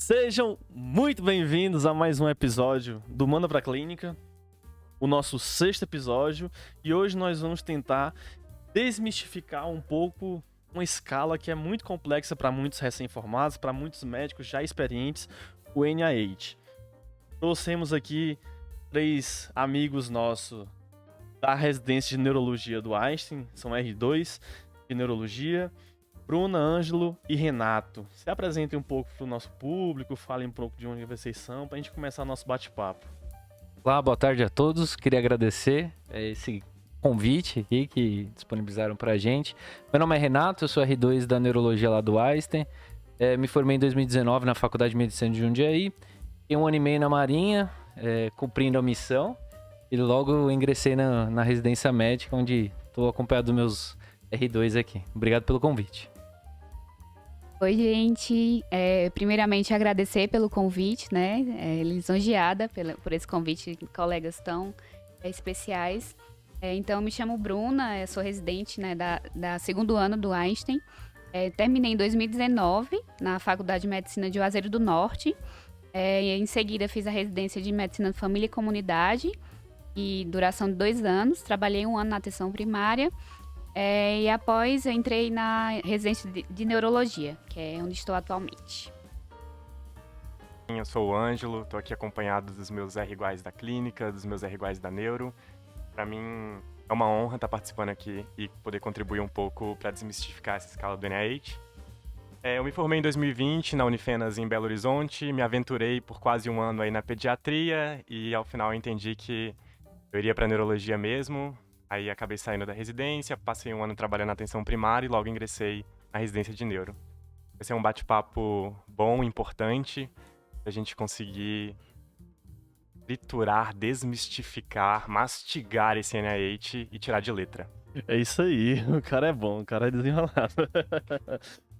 Sejam muito bem-vindos a mais um episódio do Manda Pra Clínica, o nosso sexto episódio, e hoje nós vamos tentar desmistificar um pouco uma escala que é muito complexa para muitos recém-formados, para muitos médicos já experientes, o NIH. Trouxemos aqui 3 amigos nossos da residência de neurologia do Einstein, são R2 de neurologia, Bruna, Ângelo e Renato. Se apresentem um pouco para o nosso público, falem um pouco de onde vocês são, para a gente começar nosso bate-papo. Olá, boa tarde a todos. Queria agradecer esse convite aqui que disponibilizaram para a gente. Meu nome é Renato, eu sou R2 da Neurologia lá do Einstein. Me formei em 2019 na Faculdade de Medicina de Jundiaí. Fiquei 1 ano e meio na Marinha, cumprindo a missão. E logo ingressei na residência médica, onde estou acompanhado dos meus R2 aqui. Obrigado pelo convite. Oi, gente. Primeiramente, agradecer pelo convite, né? Lisonjeada por esse convite, colegas tão especiais. Então, me chamo Bruna, sou residente, né, da segundo ano do Einstein. Terminei em 2019 na Faculdade de Medicina de Juazeiro do Norte. Em seguida, fiz a residência de Medicina de Família e Comunidade, e duração de 2 anos. Trabalhei 1 ano na atenção primária. E após eu entrei na residência de neurologia, que é onde estou atualmente. Eu sou o Ângelo, estou aqui acompanhado dos meus R iguais da clínica, dos meus R iguais da neuro. Para mim é uma honra estar participando aqui e poder contribuir um pouco para desmistificar essa escala do NIH. Eu me formei em 2020 na Unifenas em Belo Horizonte, me aventurei por quase 1 ano aí na pediatria e ao final eu entendi que eu iria para neurologia mesmo. Aí acabei saindo da residência, passei 1 ano trabalhando na atenção primária e logo ingressei na residência de neuro. Esse é um bate-papo bom, importante, pra gente conseguir triturar, desmistificar, mastigar esse NIH e tirar de letra. É isso aí, o cara é bom, o cara é desenrolado.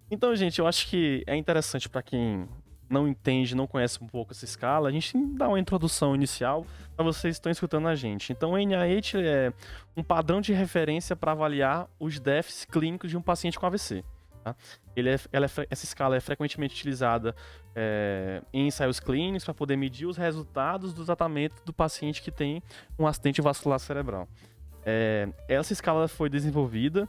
Então, gente, eu acho que é interessante para quem não entende, não conhece um pouco essa escala, a gente dá uma introdução inicial para vocês que estão escutando a gente. Então, o NIH é um padrão de referência para avaliar os déficits clínicos de um paciente com AVC. Tá? Essa escala é frequentemente utilizada em ensaios clínicos para poder medir os resultados do tratamento do paciente que tem um acidente vascular cerebral. Essa escala foi desenvolvida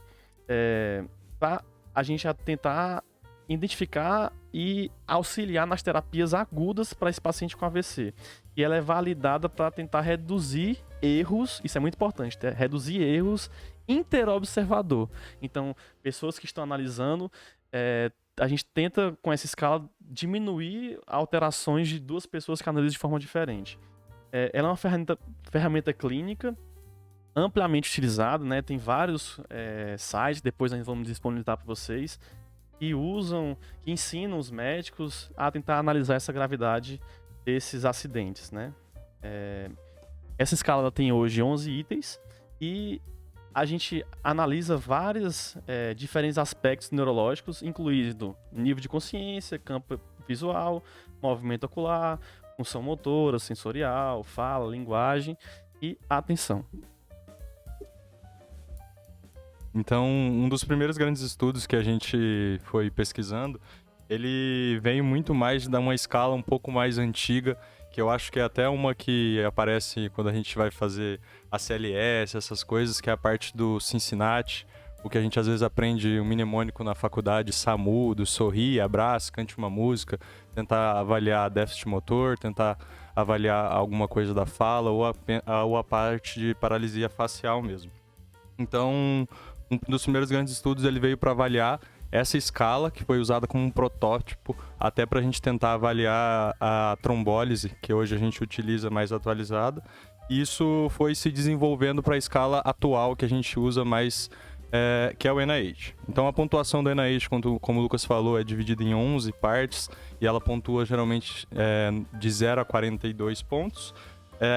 para a gente tentar identificar e auxiliar nas terapias agudas para esse paciente com AVC. E ela é validada para tentar reduzir erros, isso é muito importante, reduzir erros interobservador. Então, pessoas que estão analisando, a gente tenta, com essa escala, diminuir alterações de 2 pessoas que analisam de forma diferente. Ela é uma ferramenta clínica amplamente utilizada, né? Tem vários sites, depois nós vamos disponibilizar para vocês, que ensinam os médicos a tentar analisar essa gravidade desses acidentes, né? Essa escala tem hoje 11 itens e a gente analisa vários diferentes aspectos neurológicos, incluindo nível de consciência, campo visual, movimento ocular, função motora, sensorial, fala, linguagem e atenção. Então, um dos primeiros grandes estudos que a gente foi pesquisando, ele veio muito mais de uma escala um pouco mais antiga, que eu acho que é até uma que aparece quando a gente vai fazer a CLS, essas coisas, que é a parte do Cincinnati, o que a gente às vezes aprende um mnemônico na faculdade, SAMU, do sorrir, abraça, cante uma música, tentar avaliar déficit motor, tentar avaliar alguma coisa da fala ou a parte de paralisia facial mesmo. Então, um dos primeiros grandes estudos ele veio para avaliar essa escala, que foi usada como um protótipo, até para a gente tentar avaliar a trombólise, que hoje a gente utiliza mais atualizada. E isso foi se desenvolvendo para a escala atual, que a gente usa mais, que é o NIH. Então, a pontuação do NIH, como o Lucas falou, é dividida em 11 partes, e ela pontua geralmente de 0 a 42 pontos.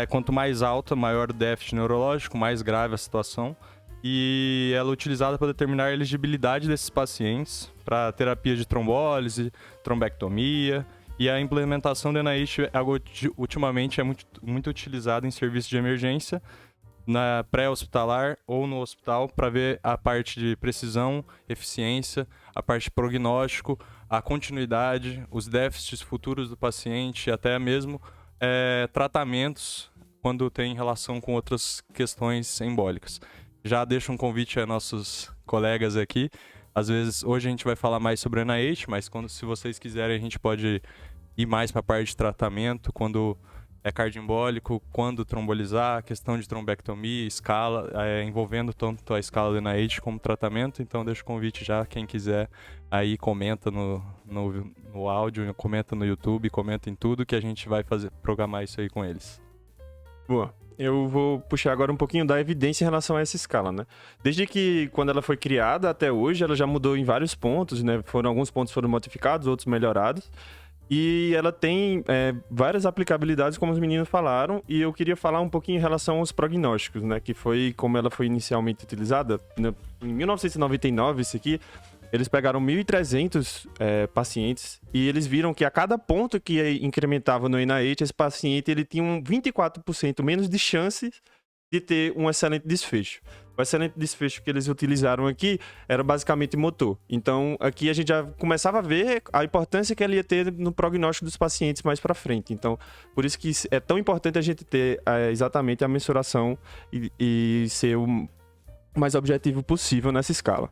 Quanto mais alta, maior o déficit neurológico, mais grave a situação. E ela é utilizada para determinar a elegibilidade desses pacientes para terapia de trombólise, trombectomia, e a implementação do NIH ultimamente é muito utilizada em serviço de emergência, na pré-hospitalar ou no hospital, para ver a parte de precisão, eficiência, a parte de prognóstico, a continuidade, os déficits futuros do paciente, até mesmo tratamentos quando tem relação com outras questões embólicas. Já deixo um convite a nossos colegas aqui. Às vezes, hoje a gente vai falar mais sobre a NIH, mas se vocês quiserem, a gente pode ir mais para a parte de tratamento, quando é cardioembólico, quando trombolizar, questão de trombectomia, escala, envolvendo tanto a escala da NIH como tratamento. Então, deixo o convite já, quem quiser, aí comenta no áudio, comenta no YouTube, comenta em tudo que a gente vai programar isso aí com eles. Boa. Eu vou puxar agora um pouquinho da evidência em relação a essa escala, né? Desde que, quando ela foi criada até hoje, ela já mudou em vários pontos, né? Alguns pontos foram modificados, outros melhorados. E ela tem várias aplicabilidades, como os meninos falaram, e eu queria falar um pouquinho em relação aos prognósticos, né? Que foi como ela foi inicialmente utilizada. Em 1999, isso aqui, eles pegaram 1.300 pacientes e eles viram que a cada ponto que incrementava no NIH, esse paciente ele tinha 24% menos de chances de ter um excelente desfecho. O excelente desfecho que eles utilizaram aqui era basicamente motor. Então, aqui a gente já começava a ver a importância que ele ia ter no prognóstico dos pacientes mais para frente. Então, por isso que é tão importante a gente ter exatamente a mensuração e ser o mais objetivo possível nessa escala.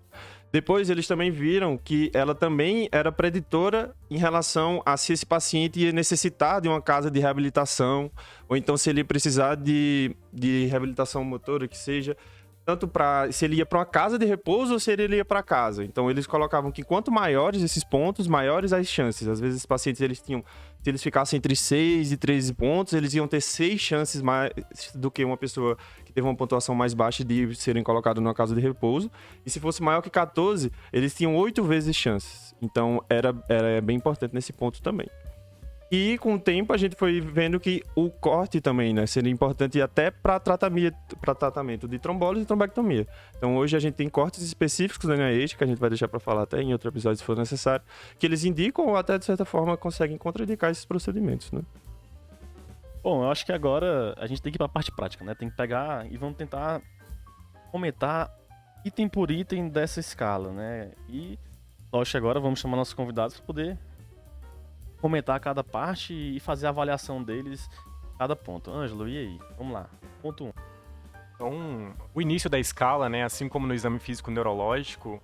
Depois, eles também viram que ela também era preditora em relação a se esse paciente ia necessitar de uma casa de reabilitação, ou então se ele ia precisar de reabilitação motora, que seja, tanto se ele ia para uma casa de repouso ou se ele ia para casa. Então, eles colocavam que quanto maiores esses pontos, maiores as chances. Às vezes, os pacientes, se eles ficassem entre 6 e 13 pontos, eles iam ter 6 chances mais do que uma pessoa que teve uma pontuação mais baixa de serem colocados numa casa de repouso. E se fosse maior que 14, eles tinham 8 vezes chances. Então, era bem importante nesse ponto também. E com o tempo a gente foi vendo que o corte também, né, seria importante até para tratamento de trombólise e trombectomia. Então hoje a gente tem cortes específicos da NIH, que a gente vai deixar para falar até em outro episódio se for necessário, que eles indicam ou até de certa forma conseguem contraindicar esses procedimentos, né? Bom, eu acho que agora a gente tem que ir para a parte prática, né? Tem que pegar e vamos tentar comentar item por item dessa escala, né? E acho que agora vamos chamar nossos convidados para poder comentar cada parte e fazer a avaliação deles cada ponto. Ângelo, e aí? Vamos lá. Ponto 1. Então, o início da escala, né, assim como no exame físico neurológico,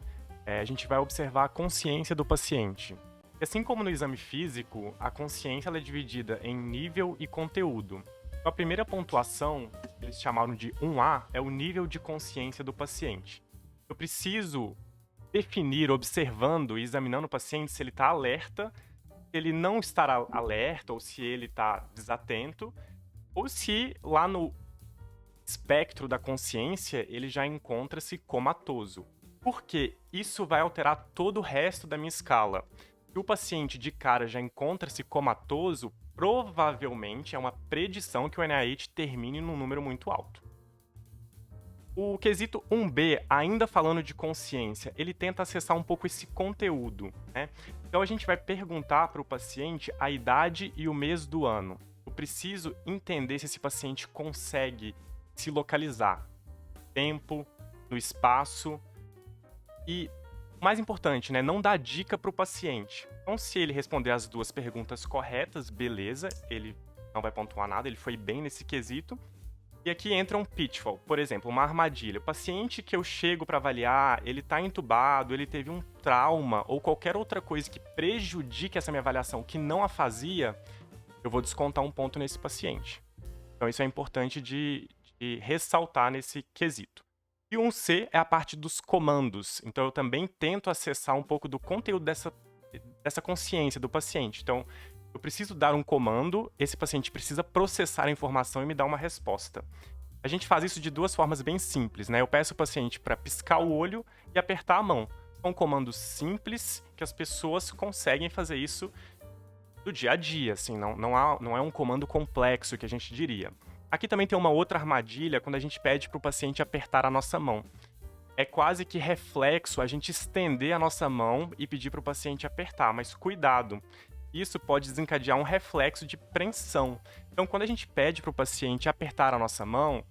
a gente vai observar a consciência do paciente. E assim como no exame físico, a consciência ela é dividida em nível e conteúdo. Então, a primeira pontuação, que eles chamaram de 1A, é o nível de consciência do paciente. Eu preciso definir, observando e examinando o paciente se ele está alerta, se ele não está alerta ou se ele está desatento, ou se lá no espectro da consciência ele já encontra-se comatoso. Porque isso vai alterar todo o resto da minha escala. Se o paciente de cara já encontra-se comatoso, provavelmente é uma predição que o NIH termine num número muito alto. O quesito 1B, ainda falando de consciência, ele tenta acessar um pouco esse conteúdo, né? Então a gente vai perguntar para o paciente a idade e o mês do ano. Eu preciso entender se esse paciente consegue se localizar no tempo, no espaço e, o mais importante, né, não dar dica para o paciente. Então, se ele responder as duas perguntas corretas, beleza, ele não vai pontuar nada, ele foi bem nesse quesito. E aqui entra um pitfall, por exemplo, uma armadilha. O paciente que eu chego para avaliar, ele está entubado, ele teve um trauma ou qualquer outra coisa que prejudique essa minha avaliação que não a fazia, eu vou descontar um ponto nesse paciente. Então isso é importante de ressaltar nesse quesito. E 1C é a parte dos comandos. Então eu também tento acessar um pouco do conteúdo dessa consciência do paciente. Então eu preciso dar um comando, esse paciente precisa processar a informação e me dar uma resposta. A gente faz isso de duas formas bem simples, né? Eu peço o paciente para piscar o olho e apertar a mão. São comandos simples que as pessoas conseguem fazer isso do dia a dia, assim, não é um comando complexo que a gente diria. Aqui também tem uma outra armadilha quando a gente pede para o paciente apertar a nossa mão. É quase que reflexo a gente estender a nossa mão e pedir para o paciente apertar, mas cuidado. Isso pode desencadear um reflexo de preensão. Então, quando a gente pede para o paciente apertar a nossa mão,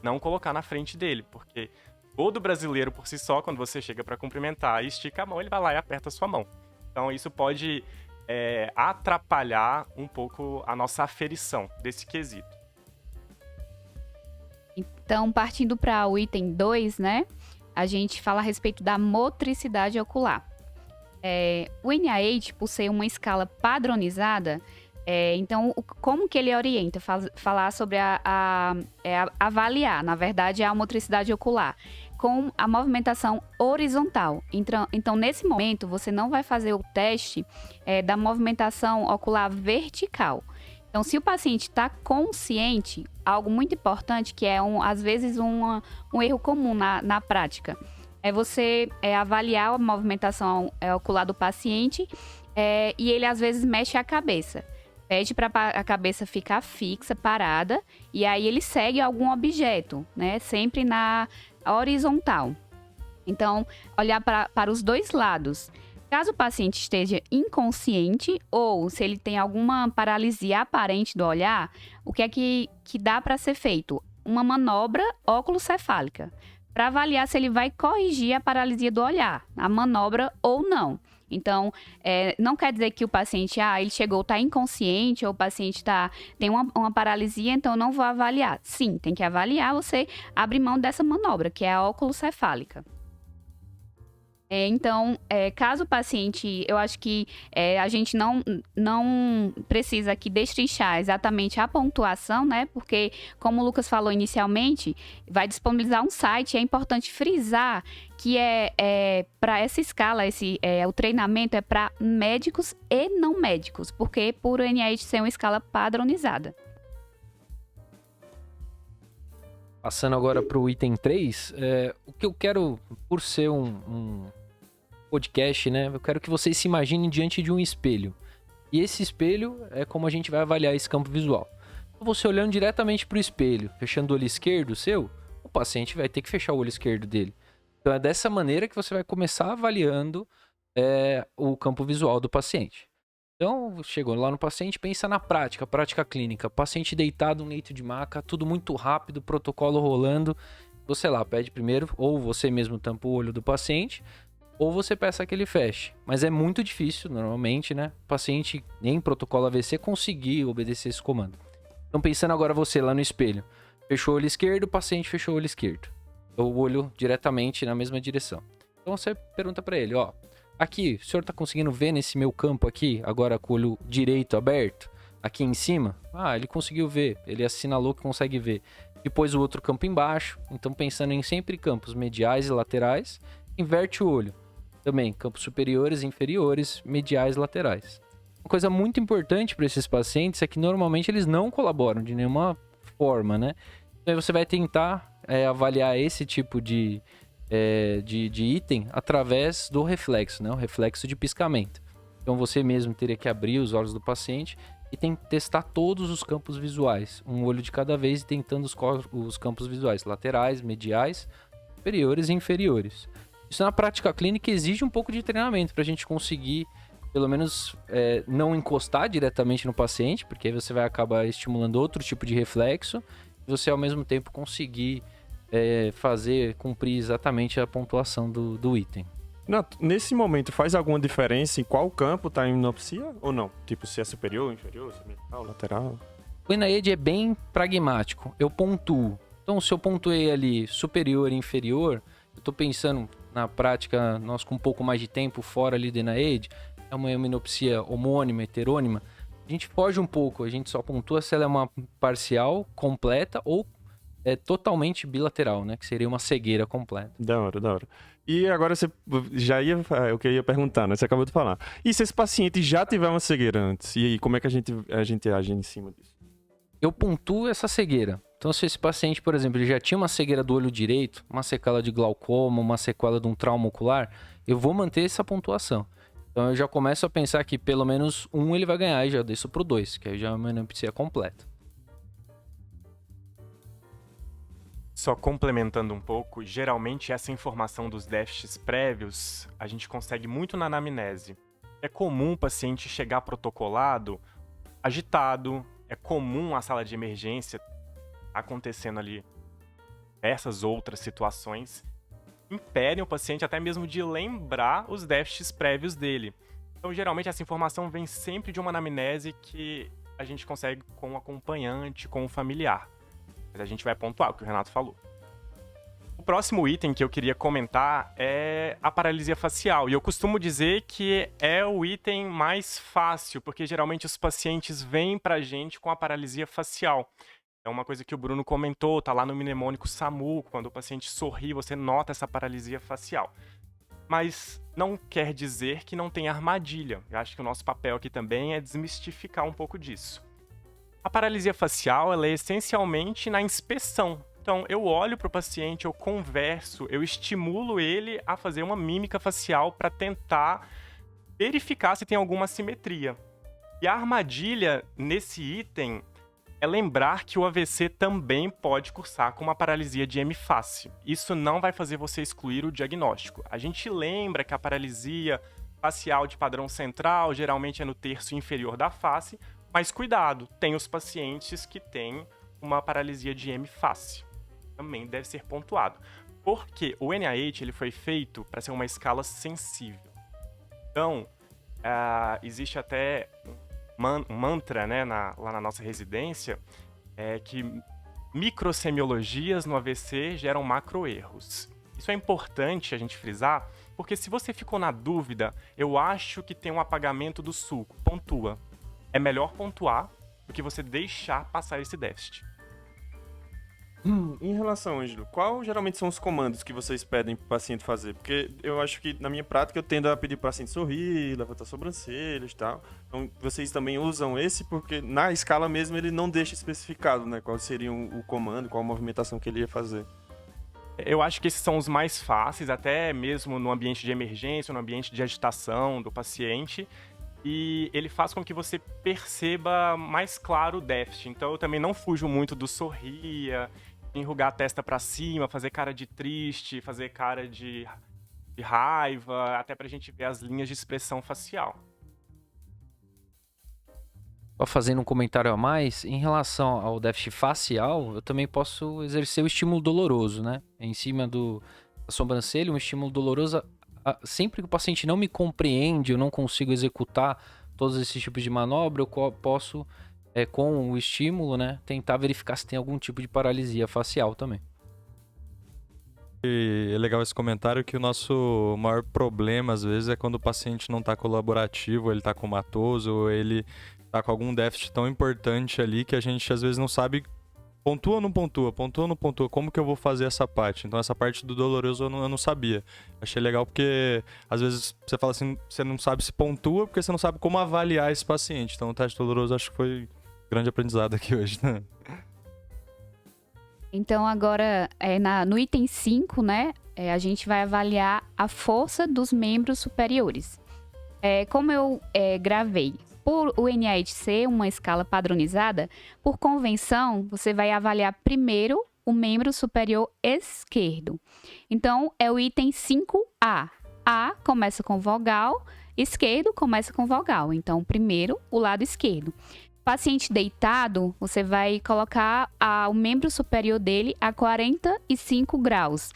não colocar na frente dele, porque todo brasileiro por si só, quando você chega para cumprimentar e estica a mão, ele vai lá e aperta a sua mão. Então, isso pode atrapalhar um pouco a nossa aferição desse quesito. Então, partindo para o item 2, né? A gente fala a respeito da motricidade ocular. O NIH, por ser uma escala padronizada, então, como que ele orienta? Falar sobre avaliar, na verdade, a motricidade ocular com a movimentação horizontal. Então, nesse momento, você não vai fazer o teste da movimentação ocular vertical. Então, se o paciente está consciente, algo muito importante, que às vezes um erro comum na prática, é você avaliar a movimentação ocular do paciente e ele, às vezes, mexe a cabeça. Pede para a cabeça ficar fixa, parada, e aí ele segue algum objeto, né? Sempre na horizontal. Então, olhar para os dois lados. Caso o paciente esteja inconsciente ou se ele tem alguma paralisia aparente do olhar, o que é que dá para ser feito? Uma manobra óculo-cefálica, para avaliar se ele vai corrigir a paralisia do olhar, a manobra ou não. Então, não quer dizer que o paciente, ele chegou, está inconsciente, ou o paciente tem uma paralisia, então não vou avaliar. Sim, tem que avaliar, você abre mão dessa manobra, que é a óculo-cefálica. Então, caso o paciente, eu acho que a gente não precisa aqui destrinchar exatamente a pontuação, né? Porque, como o Lucas falou inicialmente, vai disponibilizar um site. É importante frisar que para essa escala, o treinamento é para médicos e não médicos, porque por o NIH ser uma escala padronizada. Passando agora para o item 3, o que eu quero, por ser um podcast, né? Eu quero que vocês se imaginem diante de um espelho. E esse espelho é como a gente vai avaliar esse campo visual. Você olhando diretamente para o espelho, fechando o olho esquerdo seu, o paciente vai ter que fechar o olho esquerdo dele. Então é dessa maneira que você vai começar avaliando o campo visual do paciente. Então, chegou lá no paciente, pensa na prática clínica. Paciente deitado no leito de maca, tudo muito rápido, protocolo rolando. Você lá pede primeiro, ou você mesmo tampa o olho do paciente, ou você peça que ele feche. Mas é muito difícil, normalmente, né? O paciente, em protocolo AVC, conseguir obedecer esse comando. Então, pensando agora você lá no espelho. Fechou o olho esquerdo, o paciente fechou o olho esquerdo. O olho diretamente na mesma direção. Então, você pergunta para ele, aqui, o senhor tá conseguindo ver nesse meu campo aqui, agora com o olho direito aberto, aqui em cima? Ele conseguiu ver, ele assinalou que consegue ver. Depois o outro campo embaixo, então pensando em sempre campos mediais e laterais, inverte o olho. Também campos superiores e inferiores, mediais e laterais. Uma coisa muito importante para esses pacientes é que normalmente eles não colaboram de nenhuma forma, né? Então você vai tentar avaliar esse tipo de item através do reflexo, né? O reflexo de piscamento. Então você mesmo teria que abrir os olhos do paciente e testar todos os campos visuais, um olho de cada vez, e tentando os campos visuais laterais, mediais, superiores e inferiores. Isso na prática clínica exige um pouco de treinamento para a gente conseguir, pelo menos, não encostar diretamente no paciente, porque aí você vai acabar estimulando outro tipo de reflexo, e você ao mesmo tempo conseguir cumprir exatamente a pontuação do item. Nesse momento, faz alguma diferença em qual campo está em minopsia ou não? Tipo, se é superior, inferior, medial, lateral? O NIH é bem pragmático. Eu pontuo. Então, se eu pontuei ali superior e inferior, eu estou pensando na prática, nós com um pouco mais de tempo fora ali do NIH, é uma minopsia homônima, heterônima, a gente foge um pouco, a gente só pontua se ela é uma parcial, completa ou totalmente bilateral, né? Que seria uma cegueira completa. Da hora. E agora você já ia... o que eu ia perguntar, né? Você acabou de falar. E se esse paciente já tiver uma cegueira antes? E aí, como é que a gente age em cima disso? Eu pontuo essa cegueira. Então, se esse paciente, por exemplo, ele já tinha uma cegueira do olho direito, uma sequela de glaucoma, uma sequela de um trauma ocular, eu vou manter essa pontuação. Então, eu já começo a pensar que pelo menos um ele vai ganhar e já desço pro 2, que aí já é uma minopsia completa. Só complementando um pouco, geralmente essa informação dos déficits prévios a gente consegue muito na anamnese. É comum o paciente chegar protocolado, agitado, é comum a sala de emergência acontecendo ali essas outras situações, impedem o paciente até mesmo de lembrar os déficits prévios dele. Então, geralmente, essa informação vem sempre de uma anamnese que a gente consegue com o acompanhante, com o familiar. Mas a gente vai pontuar o que o Renato falou. O próximo item que eu queria comentar é a paralisia facial. E eu costumo dizer que é o item mais fácil, porque geralmente os pacientes vêm pra gente com a paralisia facial. É uma coisa que o Bruno comentou, tá lá no mnemônico SAMU, quando o paciente sorri, você nota essa paralisia facial. Mas não quer dizer que não tem armadilha. Eu acho que o nosso papel aqui também é desmistificar um pouco disso. A paralisia facial, ela é essencialmente na inspeção. Então, eu olho para o paciente, eu converso, eu estimulo ele a fazer uma mímica facial para tentar verificar se tem alguma assimetria. E a armadilha nesse item é lembrar que o AVC também pode cursar com uma paralisia de hemiface. Isso não vai fazer você excluir o diagnóstico. A gente lembra que a paralisia facial de padrão central geralmente é no terço inferior da face, mas cuidado, tem os pacientes que têm uma paralisia de hemiface. Também deve ser pontuado. Porque o NIH ele foi feito para ser uma escala sensível. Então, existe até um mantra, né, lá na nossa residência, que microsemiologias no AVC geram macroerros. Isso é importante a gente frisar, porque se você ficou na dúvida, eu acho que tem um apagamento do sulco, pontua. É melhor pontuar do que você deixar passar esse déficit. Em relação, Ângelo, qual geralmente são os comandos que vocês pedem pro paciente fazer? Porque eu acho que na minha prática eu tendo a pedir pro paciente sorrir, levantar sobrancelhas e tal. Então vocês também usam esse porque na escala mesmo ele não deixa especificado, né? Qual seria o comando, qual a movimentação que ele ia fazer. Eu acho que esses são os mais fáceis, até mesmo no ambiente de emergência, no ambiente de agitação do paciente. E ele faz com que você perceba mais claro o déficit. Então eu também não fujo muito do sorria, enrugar a testa pra cima, fazer cara de triste, fazer cara de raiva, até pra gente ver as linhas de expressão facial. Só fazendo um comentário a mais, em relação ao déficit facial, eu também posso exercer o estímulo doloroso, né? Em cima da sobrancelha, um estímulo doloroso. Sempre que o paciente não me compreende, eu não consigo executar todos esses tipos de manobra, eu posso, com o estímulo, né, tentar verificar se tem algum tipo de paralisia facial também. E é legal esse comentário que o nosso maior problema, às vezes, é quando o paciente não está colaborativo, ele está comatoso, ou ele está com algum déficit tão importante ali que a gente, às vezes, não sabe. Pontua ou não pontua? Pontua ou não pontua? Como que eu vou fazer essa parte? Então, essa parte do doloroso eu não sabia. Achei legal porque, às vezes, você fala assim, você não sabe se pontua porque você não sabe como avaliar esse paciente. Então, o teste doloroso acho que foi um grande aprendizado aqui hoje, né? Então, agora, no item 5, né, a gente vai avaliar a força dos membros superiores. Como eu gravei, por o NIH ser uma escala padronizada, por convenção, você vai avaliar primeiro o membro superior esquerdo. Então, é o item 5A. A começa com vogal, esquerdo começa com vogal. Então, primeiro, o lado esquerdo. Paciente deitado, você vai colocar o membro superior dele a 45 graus.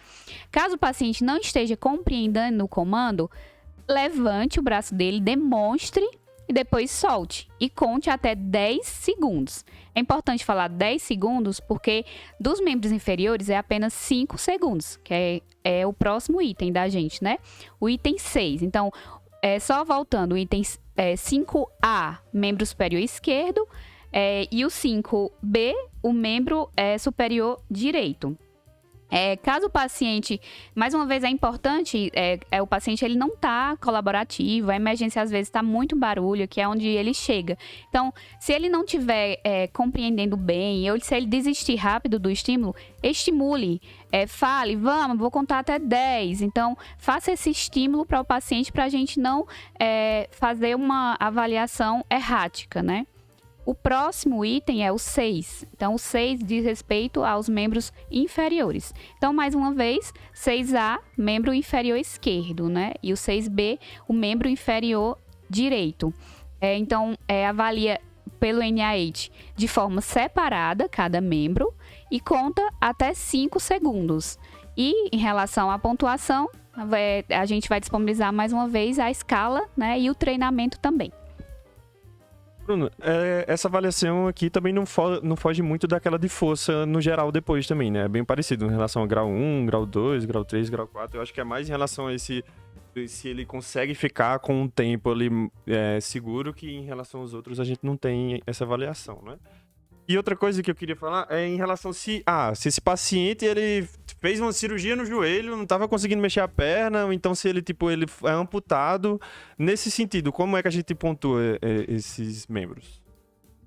Caso o paciente não esteja compreendendo o comando, levante o braço dele, demonstre e depois solte e conte até 10 segundos. É importante falar 10 segundos porque dos membros inferiores é apenas 5 segundos, que é o próximo item da gente, né? O item 6. Então, só voltando, o item 5A, membro superior esquerdo, e o 5B, o membro superior direito. Caso o paciente, mais uma vez é importante, o paciente ele não está colaborativo, a emergência às vezes está muito barulho, que é onde ele chega. Então, se ele não estiver compreendendo bem, ou se ele desistir rápido do estímulo, estimule, fale, vou contar até 10. Então, faça esse estímulo para o paciente para a gente não fazer uma avaliação errática, né? O próximo item é o 6. Então, o 6 diz respeito aos membros inferiores. Então, mais uma vez, 6A, membro inferior esquerdo, né? E o 6B, o membro inferior direito. Então, avalia pelo NIH de forma separada cada membro e conta até 5 segundos. E, em relação à pontuação, a gente vai disponibilizar mais uma vez a escala, né, e o treinamento também. Bruno, essa avaliação aqui também não foge muito daquela de força no geral depois também, né? É bem parecido em relação ao grau 1, grau 2, grau 3, grau 4. Eu acho que é mais em relação a se ele consegue ficar com um tempo ali seguro, que em relação aos outros a gente não tem essa avaliação, né? E outra coisa que eu queria falar é em relação se esse paciente ele fez uma cirurgia no joelho, não estava conseguindo mexer a perna, ou então se ele ele é amputado. Nesse sentido, como é que a gente pontua esses membros?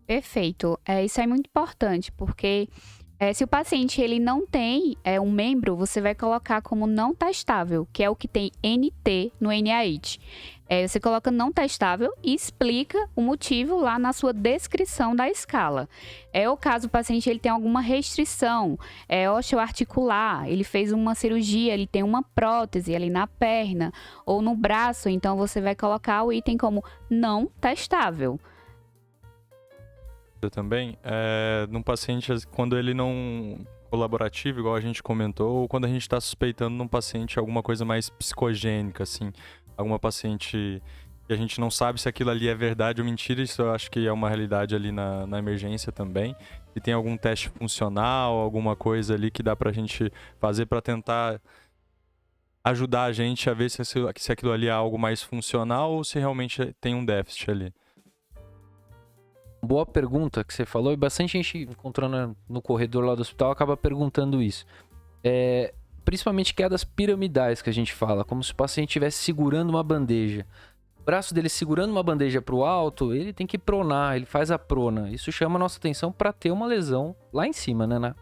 Perfeito. Isso é muito importante, porque se o paciente ele não tem um membro, você vai colocar como não testável, que é o que tem NT no NIH. Você coloca não testável e explica o motivo lá na sua descrição da escala. O caso o paciente ele tem alguma restrição osteoarticular, ele fez uma cirurgia, ele tem uma prótese ali na perna ou no braço, então você vai colocar o item como não testável. Também, num paciente, quando ele não colaborativo, igual a gente comentou, ou quando a gente está suspeitando num paciente alguma coisa mais psicogênica, assim, alguma paciente que a gente não sabe se aquilo ali é verdade ou mentira, isso eu acho que é uma realidade ali na emergência também. E tem algum teste funcional, alguma coisa ali que dá pra gente fazer para tentar ajudar a gente a ver se aquilo ali é algo mais funcional ou se realmente tem um déficit ali. Boa pergunta que você falou, e bastante gente encontrando no corredor lá do hospital acaba perguntando isso. Principalmente quedas piramidais que a gente fala, como se o paciente estivesse segurando uma bandeja. O braço dele segurando uma bandeja para o alto, ele tem que pronar, ele faz a prona. Isso chama a nossa atenção para ter uma lesão lá em cima, né, no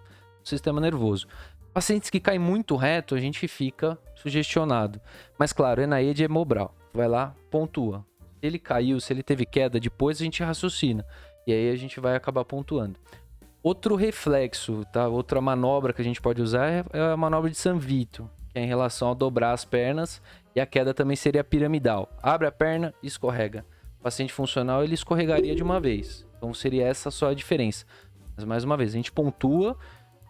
sistema nervoso. Pacientes que caem muito reto, a gente fica sugestionado. Mas claro, ENAED é Mobral. Vai lá, pontua. Se ele caiu, se ele teve queda, depois a gente raciocina. E aí a gente vai acabar pontuando. Outro reflexo, tá? Outra manobra que a gente pode usar é a manobra de San Vito, que é em relação a dobrar as pernas, e a queda também seria piramidal. Abre a perna, escorrega. O paciente funcional, ele escorregaria de uma vez. Então seria essa só a diferença. Mas mais uma vez, a gente pontua,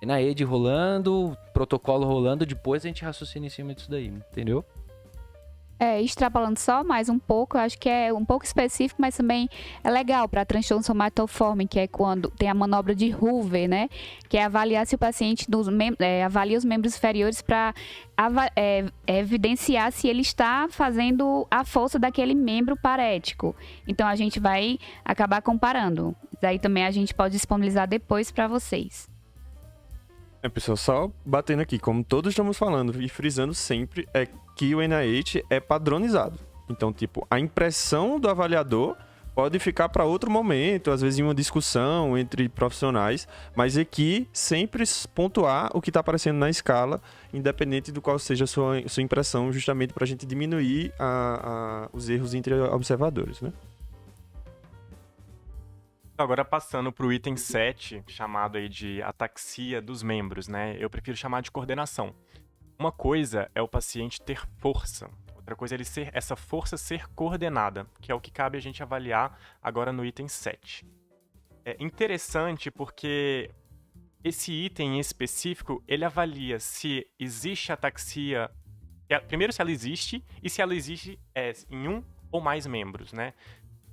ENAED rolando, protocolo rolando, depois a gente raciocina em cima disso daí, entendeu? Extrapolando só mais um pouco, eu acho que é um pouco específico, mas também é legal para transtorno somatoforme, que é quando tem a manobra de Hoover, né? Que é avaliar se o paciente avalia os membros inferiores para evidenciar se ele está fazendo a força daquele membro parético. Então a gente vai acabar comparando. Daí também a gente pode disponibilizar depois para vocês. Pessoal, só batendo aqui, como todos estamos falando e frisando sempre, é que o NIH é padronizado. Então, tipo, a impressão do avaliador pode ficar para outro momento, às vezes em uma discussão entre profissionais, mas aqui sempre pontuar o que está aparecendo na escala, independente do qual seja a sua impressão, justamente para a gente diminuir os erros entre observadores, né? Agora passando para o item 7, chamado aí de ataxia dos membros, né? Eu prefiro chamar de coordenação. Uma coisa é o paciente ter força, outra coisa é essa força ser coordenada, que é o que cabe a gente avaliar agora no item 7. É interessante porque esse item em específico, ele avalia se existe ataxia, primeiro se ela existe e se ela existe em um ou mais membros, né?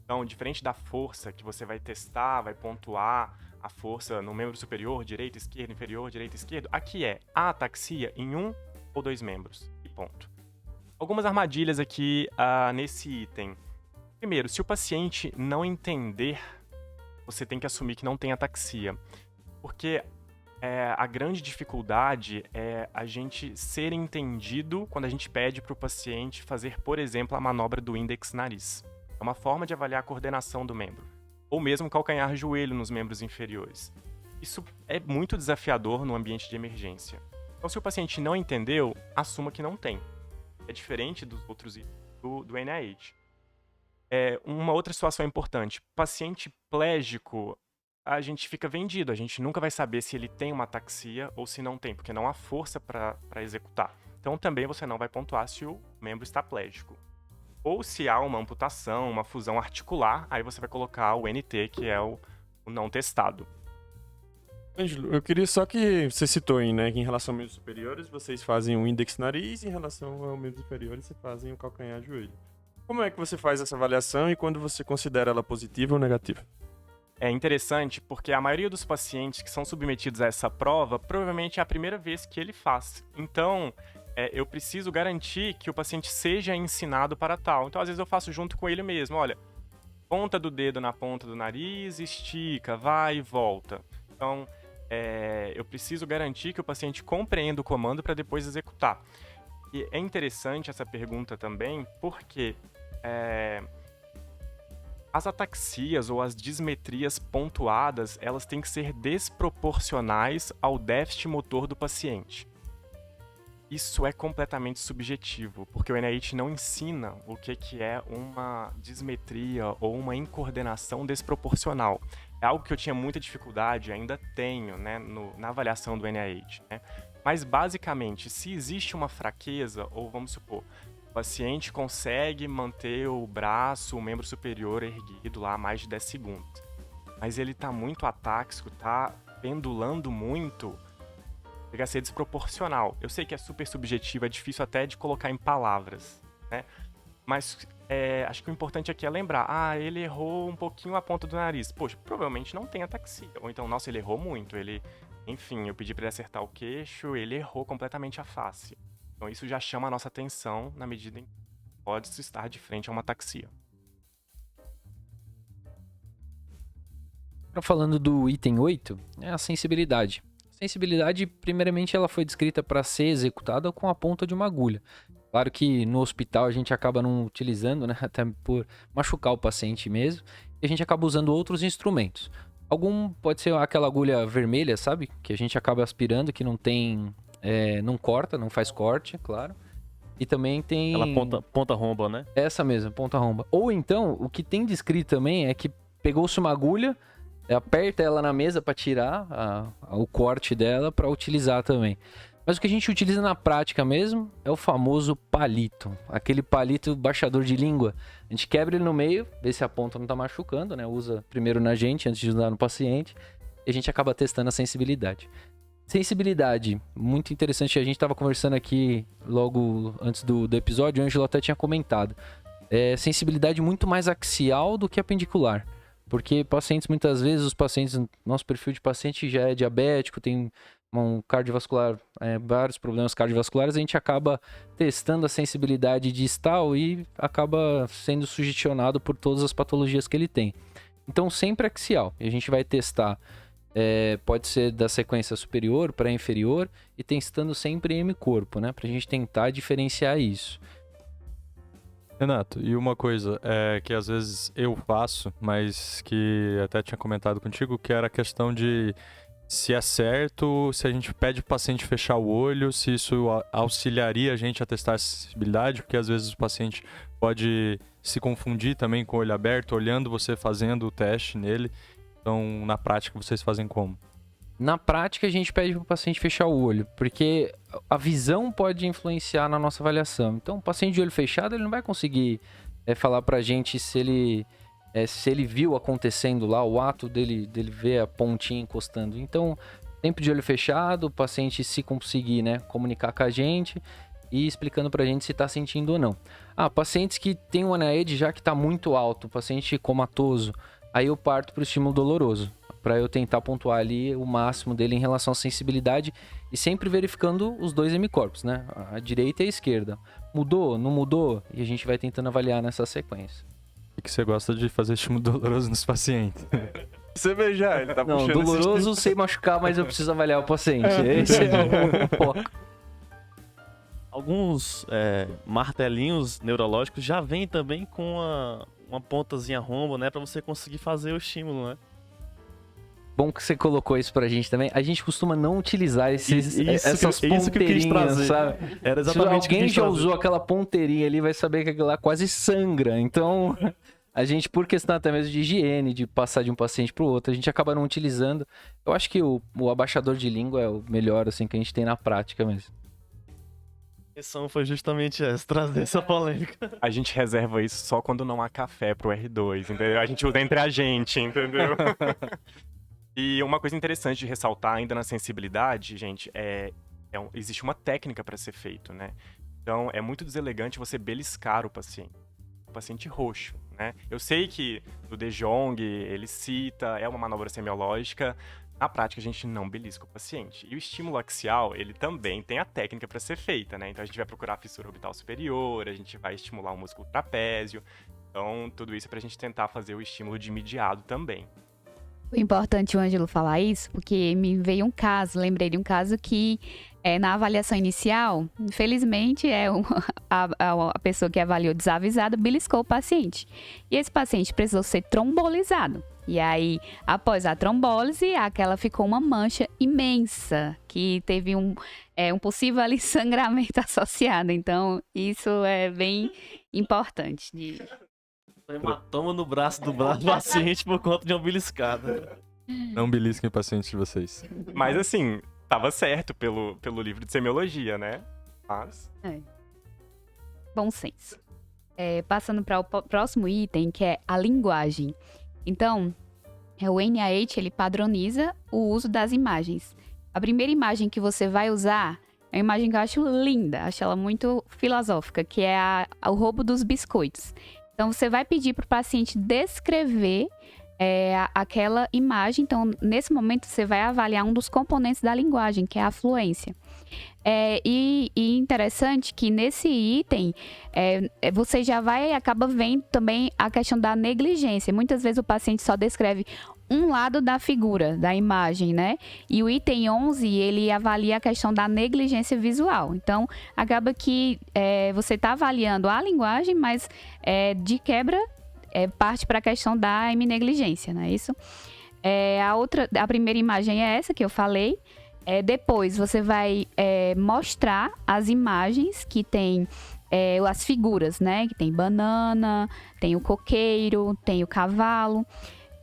Então, diferente da força que você vai testar, vai pontuar a força no membro superior, direita, esquerda, inferior, direita, esquerda, aqui é a ataxia em um ou dois membros, e ponto. Algumas armadilhas aqui nesse item. Primeiro, se o paciente não entender, você tem que assumir que não tem ataxia, porque a grande dificuldade é a gente ser entendido quando a gente pede para o paciente fazer, por exemplo, a manobra do índex nariz. É uma forma de avaliar a coordenação do membro. Ou mesmo calcanhar-joelho nos membros inferiores. Isso é muito desafiador no ambiente de emergência. Então, se o paciente não entendeu, assuma que não tem. É diferente dos outros itens do NIH. Uma outra situação importante. Paciente plégico, a gente fica vendido. A gente nunca vai saber se ele tem uma ataxia ou se não tem, porque não há força para executar. Então, também você não vai pontuar se o membro está plégico. Ou se há uma amputação, uma fusão articular, aí você vai colocar o NT, que é o não testado. Ângelo, eu queria só que você citou aí, né, que em relação a membros superiores, vocês fazem o índex nariz, e em relação ao membros inferiores, você fazem o calcanhar joelho. Como é que você faz essa avaliação e quando você considera ela positiva ou negativa? É interessante porque a maioria dos pacientes que são submetidos a essa prova, provavelmente é a primeira vez que ele faz. Então, eu preciso garantir que o paciente seja ensinado para tal. Então, às vezes eu faço junto com ele mesmo. Olha, ponta do dedo na ponta do nariz, estica, vai e volta. Então, eu preciso garantir que o paciente compreenda o comando para depois executar. E é interessante essa pergunta também, porque as ataxias ou as dismetrias pontuadas, elas têm que ser desproporcionais ao déficit motor do paciente. Isso é completamente subjetivo, porque o NIH não ensina o que é uma dismetria ou uma incoordenação desproporcional. É algo que eu tinha muita dificuldade, ainda tenho, né, na avaliação do NIH. Né? Mas, basicamente, se existe uma fraqueza, ou vamos supor, o paciente consegue manter o braço, o membro superior erguido lá mais de 10 segundos, mas ele está muito atáxico, está pendulando muito, chega a ser desproporcional. Eu sei que é super subjetivo, é difícil até de colocar em palavras, né? Mas acho que o importante aqui é lembrar, ele errou um pouquinho a ponta do nariz. Poxa, provavelmente não tem ataxia. Ou então, nossa, ele errou muito, enfim, eu pedi para ele acertar o queixo, ele errou completamente a face. Então isso já chama a nossa atenção na medida em que pode-se estar de frente a uma ataxia. Falando do item 8, é a sensibilidade. A sensibilidade, primeiramente, ela foi descrita para ser executada com a ponta de uma agulha. Claro que no hospital a gente acaba não utilizando, né, até por machucar o paciente mesmo, e a gente acaba usando outros instrumentos. Algum pode ser aquela agulha vermelha, sabe? Que a gente acaba aspirando, que não tem... não corta, não faz corte, claro. E também tem... Aquela ponta romba, né? Essa mesma, ponta romba. Ou então, o que tem descrito também é que pegou-se uma agulha, aperta ela na mesa para tirar o corte dela para utilizar também. Mas o que a gente utiliza na prática mesmo é o famoso palito. Aquele palito baixador de língua. A gente quebra ele no meio, vê se a ponta não tá machucando, né? Usa primeiro na gente antes de usar no paciente. E a gente acaba testando a sensibilidade. Sensibilidade, muito interessante. A gente estava conversando aqui logo antes do episódio, o Ângelo até tinha comentado. Sensibilidade muito mais axial do que apendicular. Porque pacientes, muitas vezes, nosso perfil de paciente já é diabético, tem um cardiovascular, vários problemas cardiovasculares, a gente acaba testando a sensibilidade distal e acaba sendo sugestionado por todas as patologias que ele tem. Então, sempre axial. E a gente vai testar, pode ser da sequência superior para inferior e testando sempre M-corpo, né? Pra gente tentar diferenciar isso. Renato, e uma coisa que às vezes eu faço, mas que até tinha comentado contigo, que era a questão de se é certo, se a gente pede pro paciente fechar o olho, se isso auxiliaria a gente a testar a sensibilidade, porque às vezes o paciente pode se confundir também com o olho aberto, olhando você fazendo o teste nele. Então, na prática, vocês fazem como? Na prática, a gente pede pro paciente fechar o olho, porque a visão pode influenciar na nossa avaliação. Então, o paciente de olho fechado, ele não vai conseguir falar pra gente se ele viu acontecendo lá, o ato dele ver a pontinha encostando. Então, sempre de olho fechado, o paciente se conseguir, né, comunicar com a gente e explicando pra gente se tá sentindo ou não. Pacientes que tem um NIH já que tá muito alto, paciente comatoso, aí eu parto pro estímulo doloroso, para eu tentar pontuar ali o máximo dele em relação à sensibilidade e sempre verificando os dois hemicorpos, né? A direita e a esquerda. Mudou? Não mudou? E a gente vai tentando avaliar nessa sequência. O que você gosta de fazer estímulo doloroso nos pacientes? Você vê já, ele tá Não, puxando doloroso sem machucar, mas eu preciso avaliar o paciente. Esse é o foco. Alguns martelinhos neurológicos já vêm também com uma pontazinha romba, né? Pra você conseguir fazer o estímulo, né? Bom que você colocou isso pra gente também. A gente costuma não utilizar essas que eu quis ponteirinhas, trazer. sabe? Era exatamente Se alguém o que já eu quis usou aquela ponteirinha ali, vai saber que aquilo lá quase sangra. Então, a gente, por questão até mesmo de higiene, de passar de um paciente pro outro, a gente acaba não utilizando. Eu acho que o abaixador de língua é o melhor, assim, que a gente tem na prática mesmo. A intenção foi justamente essa, trazer essa polêmica. A gente reserva isso só quando não há café pro R2, entendeu? A gente usa entre a gente, entendeu? E uma coisa interessante de ressaltar ainda na sensibilidade, gente, existe uma técnica para ser feito, né? Então, é muito deselegante você beliscar o paciente roxo, né? Eu sei que no De Jong ele cita, é uma manobra semiológica. Na prática, a gente não belisca o paciente. E o estímulo axial, ele também tem a técnica para ser feita, né? Então, a gente vai procurar a fissura orbital superior, a gente vai estimular o músculo trapézio. Então, tudo isso é pra gente tentar fazer o estímulo de mediado também. Foi importante o Ângelo falar isso, porque me veio um caso, lembrei de um caso que na avaliação inicial, infelizmente, a pessoa que avaliou desavisada beliscou o paciente. E esse paciente precisou ser trombolizado. E aí, após a trombólise, aquela ficou uma mancha imensa, que teve um possível ali sangramento associado. Então, isso é bem importante. Hematoma no braço do paciente por conta de uma beliscada. Não belisquem pacientes de vocês. Mas assim, tava certo pelo livro de semiologia, né? Mas... Bom senso. Passando para o próximo item, que é a linguagem. Então, o NIH, ele padroniza o uso das imagens. A primeira imagem que você vai usar é uma imagem que eu acho linda, acho ela muito filosófica, que é o roubo dos biscoitos. Então, você vai pedir para o paciente descrever aquela imagem. Então, nesse momento, você vai avaliar um dos componentes da linguagem, que é a fluência. E interessante que nesse item, você já acaba vendo também a questão da negligência. Muitas vezes o paciente só descreve um lado da figura, da imagem, né? E o item 11, ele avalia a questão da negligência visual. Então, acaba que você está avaliando a linguagem, mas de quebra parte para a questão da negligência, não é isso? A primeira imagem é essa que eu falei. Depois, você vai mostrar as imagens que tem as figuras, né? Que tem banana, tem o coqueiro, tem o cavalo.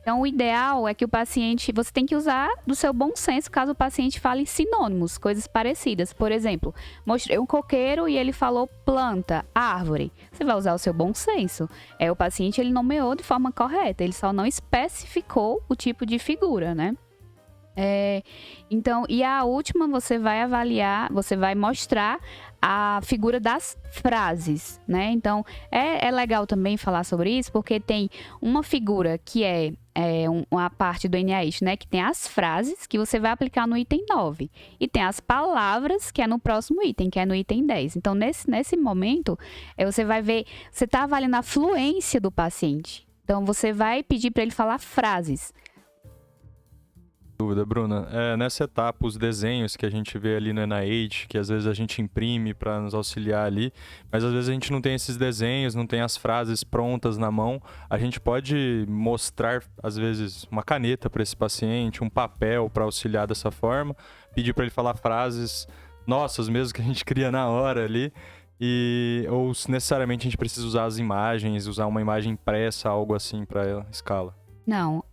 Então, o ideal é que o paciente... Você tem que usar do seu bom senso caso o paciente fale sinônimos, coisas parecidas. Por exemplo, mostrei um coqueiro e ele falou planta, árvore. Você vai usar o seu bom senso. O paciente, ele nomeou de forma correta. Ele só não especificou o tipo de figura, né? Então, e a última você vai avaliar, você vai mostrar a figura das frases, né? Então, é legal também falar sobre isso, porque tem uma figura que uma parte do NIH, né? Que tem as frases que você vai aplicar no item 9. E tem as palavras, que é no próximo item, que é no item 10. Então, nesse momento, você vai ver, você está avaliando a fluência do paciente. Então, você vai pedir para ele falar frases. Dúvida, Bruna. Nessa etapa, os desenhos que a gente vê ali no NIH, que às vezes a gente imprime para nos auxiliar ali, mas às vezes a gente não tem esses desenhos, não tem as frases prontas na mão. A gente pode mostrar, às vezes, uma caneta para esse paciente, um papel para auxiliar dessa forma, pedir para ele falar frases nossas mesmo que a gente cria na hora ali, ou se necessariamente a gente precisa usar as imagens, usar uma imagem impressa, algo assim para escala. Não,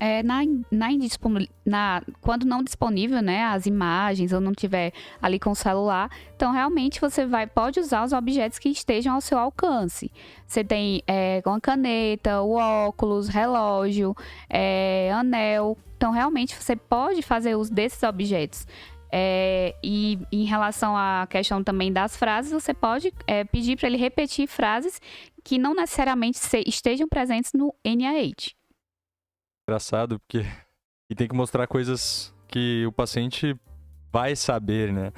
quando não disponível, né, as imagens ou não tiver ali com o celular, então realmente você pode usar os objetos que estejam ao seu alcance. Você tem uma caneta, o óculos, relógio, anel, então realmente você pode fazer uso desses objetos. E em relação à questão também das frases, você pode pedir para ele repetir frases que não necessariamente estejam presentes no NIH. Engraçado, porque tem que mostrar coisas que o paciente vai saber, né?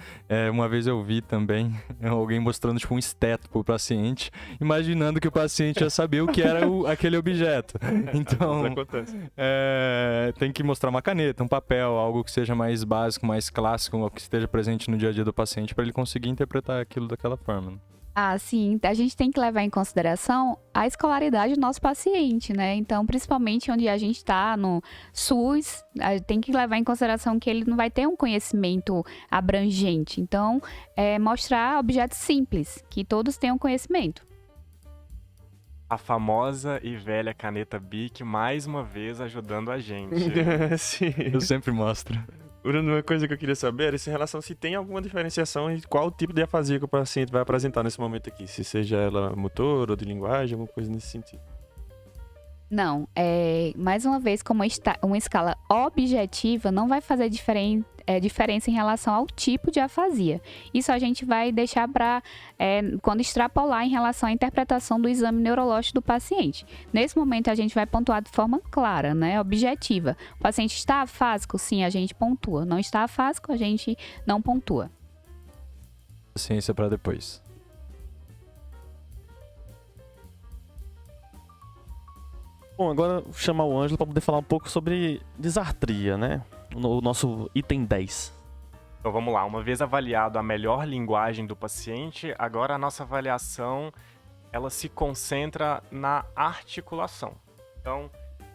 Uma vez eu vi também alguém mostrando tipo um esteto pro paciente, imaginando que o paciente ia saber o que era aquele objeto. Então, tem que mostrar uma caneta, um papel, algo que seja mais básico, mais clássico, que esteja presente no dia a dia do paciente para ele conseguir interpretar aquilo daquela forma, né? Sim, a gente tem que levar em consideração a escolaridade do nosso paciente, né? Então, principalmente onde a gente está no SUS, tem que levar em consideração que ele não vai ter um conhecimento abrangente. Então, mostrar objetos simples, que todos tenham conhecimento. A famosa e velha caneta Bic, mais uma vez, ajudando a gente. Sim. Eu sempre mostro. Uma coisa que eu queria saber era em relação se tem alguma diferenciação em qual tipo de afasia que o paciente vai apresentar nesse momento aqui. Se seja ela motor ou de linguagem, alguma coisa nesse sentido. Não, mais uma vez, como uma escala objetiva, não vai fazer diferença em relação ao tipo de afasia. Isso a gente vai deixar para quando extrapolar em relação à interpretação do exame neurológico do paciente. Nesse momento, a gente vai pontuar de forma clara, né, objetiva. O paciente está afásico? Sim, a gente pontua. Não está afásico, a gente não pontua. Ciência para depois. Bom, agora vou chamar o Ângelo para poder falar um pouco sobre disartria, né? O nosso item 10. Então vamos lá, uma vez avaliado a melhor linguagem do paciente, agora a nossa avaliação ela se concentra na articulação. Então,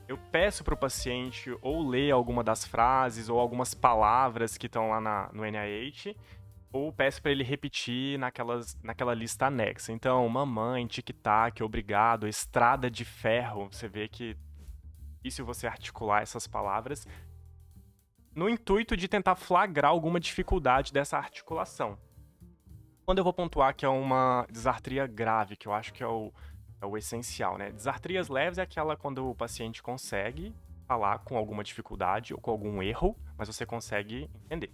eu peço para o paciente ou ler alguma das frases ou algumas palavras que estão lá no NIH, ou peço para ele repetir naquela lista anexa. Então, mamãe, tic-tac, obrigado, estrada de ferro. Você vê que é difícil você articular essas palavras, no intuito de tentar flagrar alguma dificuldade dessa articulação. Quando eu vou pontuar que é uma disartria grave, que eu acho que é o essencial, né? Disartrias leves é aquela quando o paciente consegue falar com alguma dificuldade ou com algum erro, mas você consegue entender.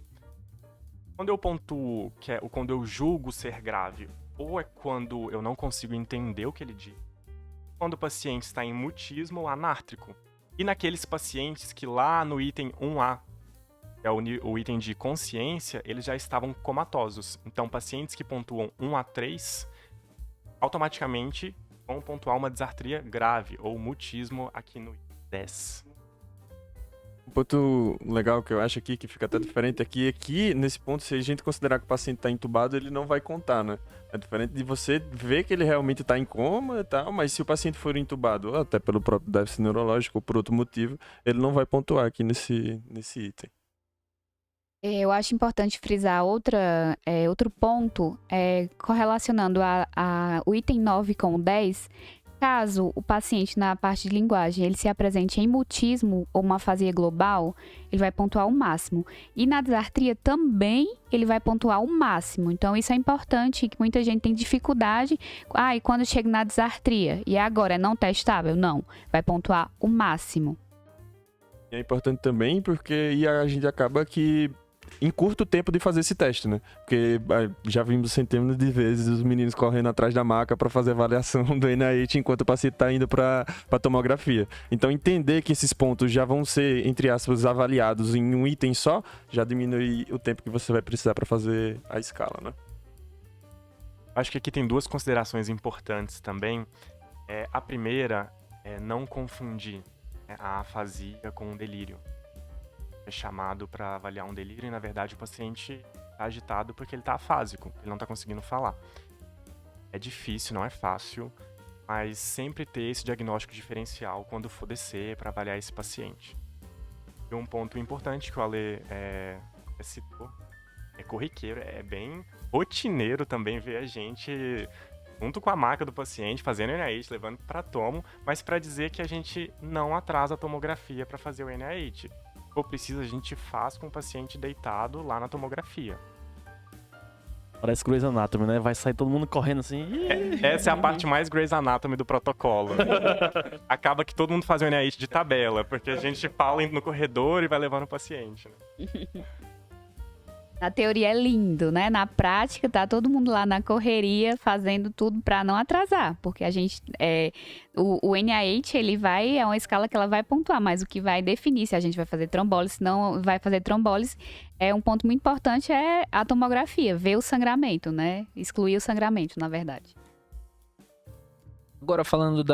Quando eu pontuo, que é quando eu julgo ser grave, ou é quando eu não consigo entender o que ele diz, quando o paciente está em mutismo ou anártrico. E naqueles pacientes que lá no item 1A, que é o item de consciência, eles já estavam comatosos. Então, pacientes que pontuam 1 a 3, automaticamente vão pontuar uma disartria grave, ou mutismo aqui no item 10. Um ponto legal que eu acho aqui, que fica até diferente aqui, é que nesse ponto, se a gente considerar que o paciente está entubado, ele não vai contar, né? É diferente de você ver que ele realmente está em coma e tal, mas se o paciente for entubado, ou até pelo próprio déficit neurológico ou por outro motivo, ele não vai pontuar aqui nesse item. Eu acho importante frisar outro ponto, correlacionando o item 9 com o 10. Caso o paciente, na parte de linguagem, ele se apresente em mutismo ou uma afasia global, ele vai pontuar o máximo. E na disartria também ele vai pontuar o máximo. Então isso é importante, que muita gente tem dificuldade. E quando chega na disartria? E agora, é não testável? Não. Vai pontuar o máximo. E é importante também porque a gente acaba que em curto tempo de fazer esse teste, né? Porque já vimos centenas de vezes os meninos correndo atrás da maca para fazer avaliação do NIH enquanto o paciente está indo para tomografia. Então, entender que esses pontos já vão ser, entre aspas, avaliados em um item só, já diminui o tempo que você vai precisar para fazer a escala, né? Acho que aqui tem duas considerações importantes também. A primeira é não confundir a afasia com o delírio. É chamado para avaliar um delírio e, na verdade, o paciente está agitado porque ele está afásico, ele não está conseguindo falar. É difícil, não é fácil, mas sempre ter esse diagnóstico diferencial quando for descer para avaliar esse paciente. E um ponto importante que o Ale citou, é corriqueiro, é bem rotineiro também ver a gente junto com a maca do paciente, fazendo o NIH, levando para tomo, mas para dizer que a gente não atrasa a tomografia para fazer o NIH. Se for preciso, a gente faz com o paciente deitado lá na tomografia. Parece Grey's Anatomy, né? Vai sair todo mundo correndo assim. Essa é a parte mais Grey's Anatomy do protocolo. Acaba que todo mundo faz o NIH de tabela, porque a gente fala no corredor e vai levando o paciente. Né? Na teoria é lindo, né? Na prática, tá todo mundo lá na correria fazendo tudo para não atrasar, porque a gente o NIH, é uma escala que ela vai pontuar, mas o que vai definir se a gente vai fazer trombólise, se não vai fazer trombólise, um ponto muito importante é a tomografia, ver o sangramento, né? Excluir o sangramento, na verdade. Agora falando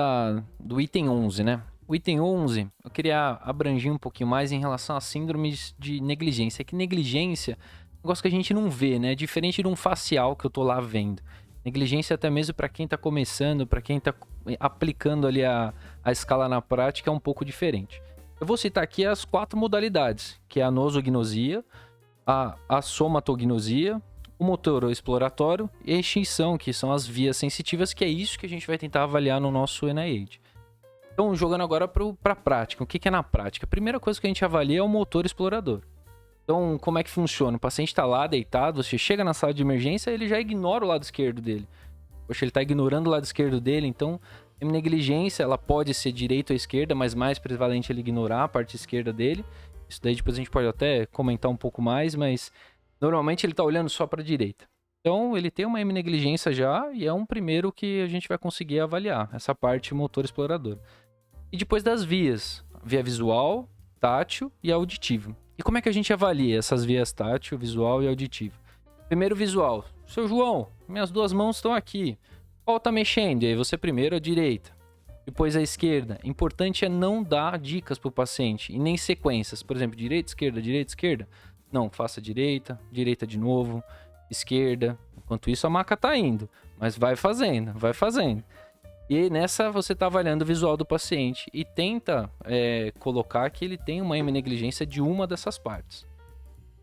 do item 11, né? O item 11, eu queria abranger um pouquinho mais em relação a síndromes de negligência. Que negligência é um negócio que a gente não vê, né? Diferente de um facial que eu tô lá vendo. Negligência até mesmo para quem tá começando, para quem tá aplicando ali a escala na prática é um pouco diferente. Eu vou citar aqui as 4 modalidades, que é a nosognosia, a somatognosia, o motor exploratório e a extinção, que são as vias sensitivas, que é isso que a gente vai tentar avaliar no nosso NIH. Então, jogando agora para a prática. O que é na prática? A primeira coisa que a gente avalia é o motor explorador. Então, como é que funciona? O paciente está lá deitado, você chega na sala de emergência, ele já ignora o lado esquerdo dele. Poxa, ele está ignorando o lado esquerdo dele, então Hemionegligência, ela pode ser direita ou esquerda, mas mais prevalente ele ignorar a parte esquerda dele. Isso daí depois a gente pode até comentar um pouco mais, mas normalmente ele tá olhando só para a direita. Então ele tem uma hemionegligência já e é um primeiro que a gente vai conseguir avaliar, essa parte motor exploradora. E depois das vias, via visual, tátil e auditivo. E como é que a gente avalia essas vias tátil, visual e auditivo? Primeiro visual. Seu João, minhas 2 mãos estão aqui. Qual tá mexendo? E aí você primeiro a direita, depois a esquerda. Importante é não dar dicas pro paciente e nem sequências. Por exemplo, direita, esquerda. Não, faça direita, direita de novo, esquerda. Enquanto isso a maca tá indo, mas vai fazendo. E aí nessa você tá avaliando o visual do paciente e tenta colocar que ele tem uma hemionegligência de uma dessas partes.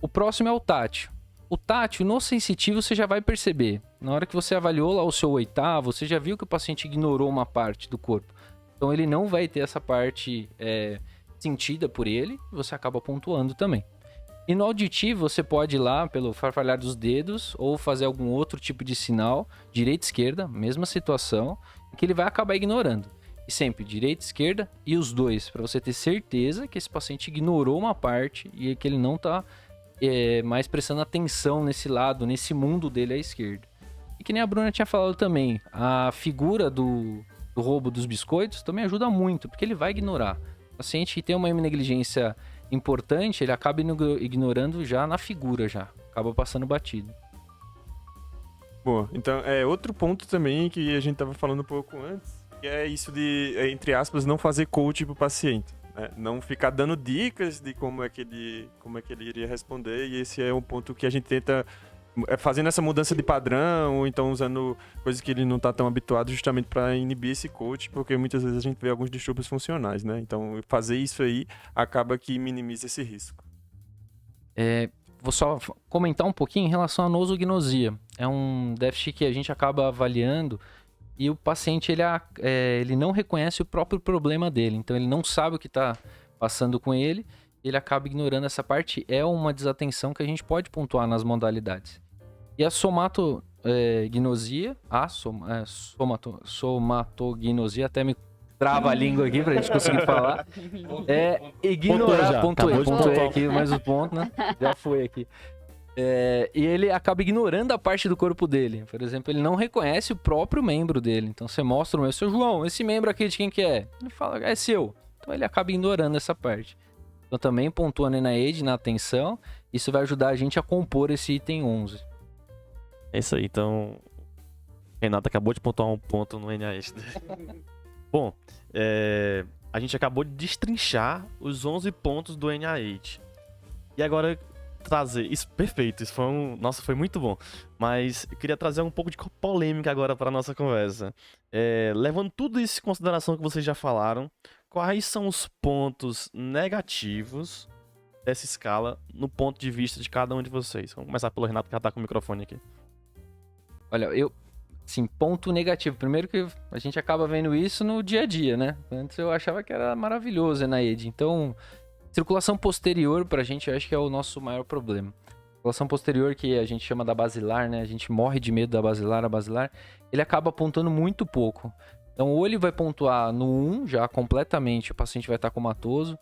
O próximo é o tátil. O tátil, no sensitivo, você já vai perceber. Na hora que você avaliou lá o seu oitavo, você já viu que o paciente ignorou uma parte do corpo. Então ele não vai ter essa parte sentida por ele, você acaba pontuando também. E no auditivo, você pode ir lá pelo farfalhar dos dedos ou fazer algum outro tipo de sinal, direita e esquerda, mesma situação, que ele vai acabar ignorando. E sempre direita e esquerda e os dois, para você ter certeza que esse paciente ignorou uma parte e que ele não está mais prestando atenção nesse lado, nesse mundo dele à esquerda. E que nem a Bruna tinha falado também, a figura do roubo dos biscoitos também ajuda muito, porque ele vai ignorar. O paciente que tem uma hemionegligência importante, ele acaba ignorando já na figura, acaba passando batido. Boa, então outro ponto também que a gente tava falando um pouco antes, que é isso de, entre aspas, não fazer coach pro paciente. Não ficar dando dicas de como é que ele iria responder, e esse é um ponto que a gente tenta fazendo essa mudança de padrão, ou então usando coisas que ele não está tão habituado, justamente para inibir esse coach, porque muitas vezes a gente vê alguns distúrbios funcionais, né? Então fazer isso aí acaba que minimiza esse risco. Vou só comentar um pouquinho em relação à nosognosia. É um déficit que a gente acaba avaliando e o paciente ele não reconhece o próprio problema dele, então ele não sabe o que está passando com ele, ele acaba ignorando essa parte. É uma desatenção que a gente pode pontuar nas modalidades. E a somatognosia, somatognosia, até me trava a língua aqui pra gente conseguir falar, é ignorar, pontuei aqui, mais um ponto, né? Já foi aqui. E ele acaba ignorando a parte do corpo dele. Por exemplo, ele não reconhece o próprio membro dele. Então você mostra o meu, seu João, esse membro aqui de quem que é? Ele fala, é seu. Então ele acaba ignorando essa parte. Então também pontua na NIH, na atenção. Isso vai ajudar a gente a compor esse item 11. É isso aí, então... Renato acabou de pontuar um ponto no NIH. Bom, a gente acabou de destrinchar os 11 pontos do NIH. E agora... trazer isso, perfeito, isso foi foi muito bom, mas eu queria trazer um pouco de polêmica agora para nossa conversa. Levando tudo isso em consideração que vocês já falaram, quais são os pontos negativos dessa escala no ponto de vista de cada um de vocês? Vamos começar pelo Renato, que já tá com o microfone aqui. Olha, ponto negativo, primeiro que a gente acaba vendo isso no dia a dia, né? Antes eu achava que era maravilhoso a NIH, então... circulação posterior, pra gente, eu acho que é o nosso maior problema. Circulação posterior, que a gente chama da basilar, né? A gente morre de medo da basilar, a basilar. Ele acaba apontando muito pouco. Então, ou ele vai pontuar no 1, já completamente, o paciente vai estar comatoso.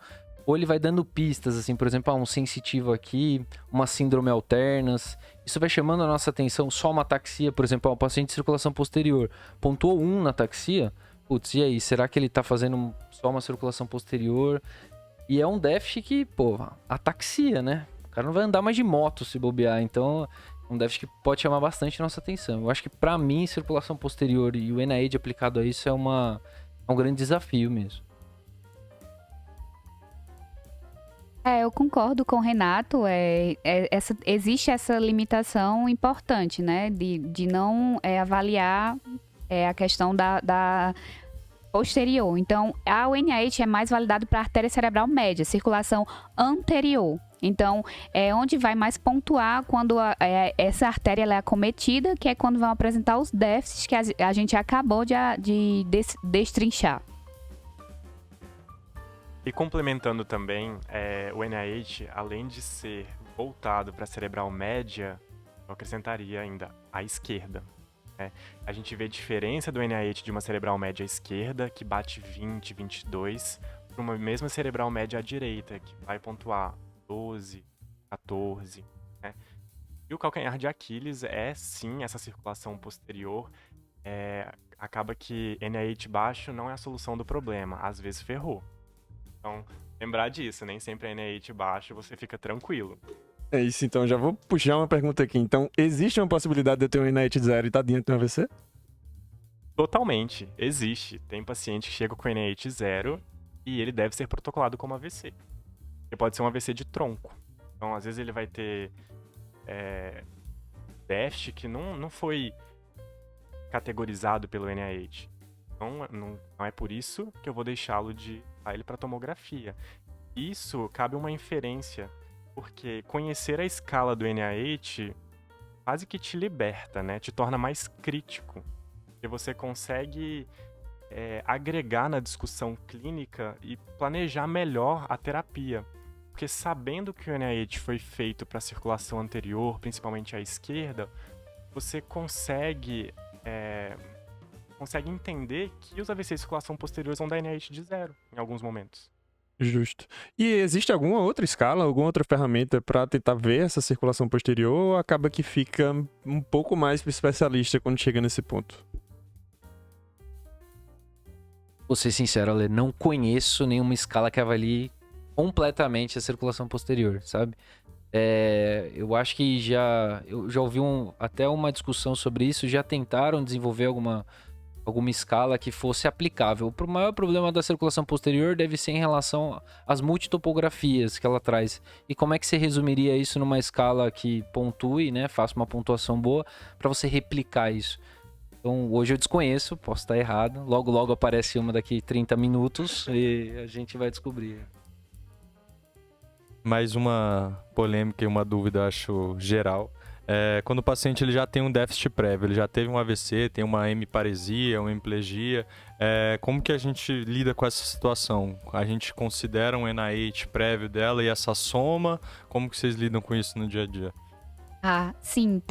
Ou ele vai dando pistas, assim, por exemplo, um sensitivo aqui, uma síndrome alternas. Isso vai chamando a nossa atenção. Só uma ataxia, por exemplo, um paciente de circulação posterior. Pontuou 1 na ataxia. Putz, e aí? Será que ele tá fazendo só uma circulação posterior? E é um déficit que, ataxia, né? O cara não vai andar mais de moto se bobear. Então, é um déficit que pode chamar bastante nossa atenção. Eu acho que, pra mim, circulação posterior e o NIH aplicado a isso é um grande desafio mesmo. Eu concordo com o Renato. Existe essa limitação importante, né? De não avaliar a questão da posterior. Então, o NIH é mais validado para a artéria cerebral média, circulação anterior. Então, é onde vai mais pontuar quando essa artéria ela é acometida, que é quando vão apresentar os déficits que a gente acabou de destrinchar. E complementando também, o NIH, além de ser voltado para a cerebral média, eu acrescentaria ainda a esquerda. A gente vê diferença do NIH de uma cerebral média à esquerda, que bate 20, 22, para uma mesma cerebral média à direita, que vai pontuar 12, 14, né? E o calcanhar de Aquiles é, sim, essa circulação posterior. Acaba que NIH baixo não é a solução do problema, às vezes ferrou. Então, lembrar disso, nem sempre é NIH baixo, você fica tranquilo. É isso, então já vou puxar uma pergunta aqui. Então, existe uma possibilidade de eu ter um NIH 0 e estar dentro de um AVC? Totalmente, existe. Tem paciente que chega com NIH 0 e ele deve ser protocolado como AVC. Porque pode ser um AVC de tronco. Então, às vezes ele vai ter déficit que não foi categorizado pelo NIH. Então, não é por isso que eu vou deixá-lo de dar ele para tomografia. Isso cabe uma inferência, porque conhecer a escala do NIH quase que te liberta, né? Te torna mais crítico. Porque você consegue agregar na discussão clínica e planejar melhor a terapia. Porque sabendo que o NIH foi feito para a circulação anterior, principalmente à esquerda, você consegue entender que os AVCs de circulação posterior vão dar NIH de 0 em alguns momentos. Justo. E existe alguma outra escala, alguma outra ferramenta para tentar ver essa circulação posterior ou acaba que fica um pouco mais para o especialista quando chega nesse ponto? Vou ser sincero, Ale, não conheço nenhuma escala que avalie completamente a circulação posterior, sabe? Eu acho que eu já ouvi até uma discussão sobre isso, já tentaram desenvolver alguma escala que fosse aplicável. O maior problema da circulação posterior deve ser em relação às multitopografias que ela traz. E como é que você resumiria isso numa escala que pontue, né? Faça uma pontuação boa para você replicar isso. Então, hoje eu desconheço, posso estar errado. Logo, logo aparece uma daqui 30 minutos e a gente vai descobrir. Mais uma polêmica e uma dúvida, acho, geral. Quando o paciente ele já tem um déficit prévio, ele já teve um AVC, tem uma hemiparesia, uma hemiplegia, como que a gente lida com essa situação? A gente considera um NIH prévio dela e essa soma? Como que vocês lidam com isso no dia a dia? Ah, sim,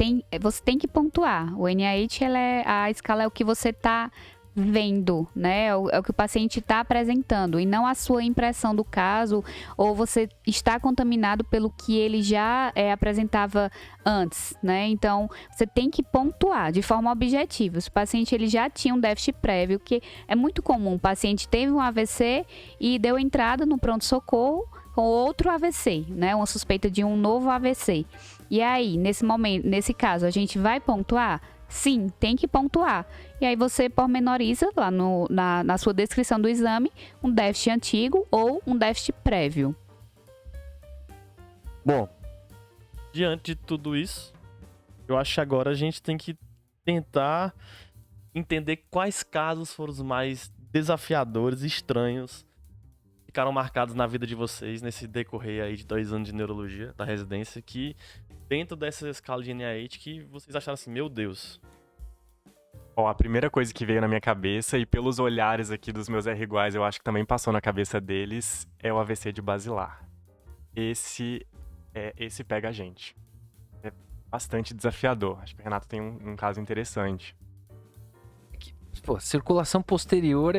você tem que pontuar. O NIH, a escala é o que você está vendo, né? É o que o paciente está apresentando e não a sua impressão do caso, ou você está contaminado pelo que ele já apresentava antes, né? Então, você tem que pontuar de forma objetiva. Se o paciente ele já tinha um déficit prévio, que é muito comum, o paciente teve um AVC e deu entrada no pronto-socorro com outro AVC, né? Uma suspeita de um novo AVC. E aí, nesse caso, a gente vai pontuar? Sim, tem que pontuar. E aí você pormenoriza lá na sua descrição do exame um déficit antigo ou um déficit prévio. Bom, diante de tudo isso, eu acho que agora a gente tem que tentar entender quais casos foram os mais desafiadores e estranhos que ficaram marcados na vida de vocês nesse decorrer aí de 2 anos de neurologia da residência, que dentro dessa escala de NIH que vocês acharam assim, meu Deus. A primeira coisa que veio na minha cabeça, e pelos olhares aqui dos meus R iguais, eu acho que também passou na cabeça deles, é o AVC de basilar. Esse pega a gente. É bastante desafiador. Acho que o Renato tem um caso interessante. Pô, circulação posterior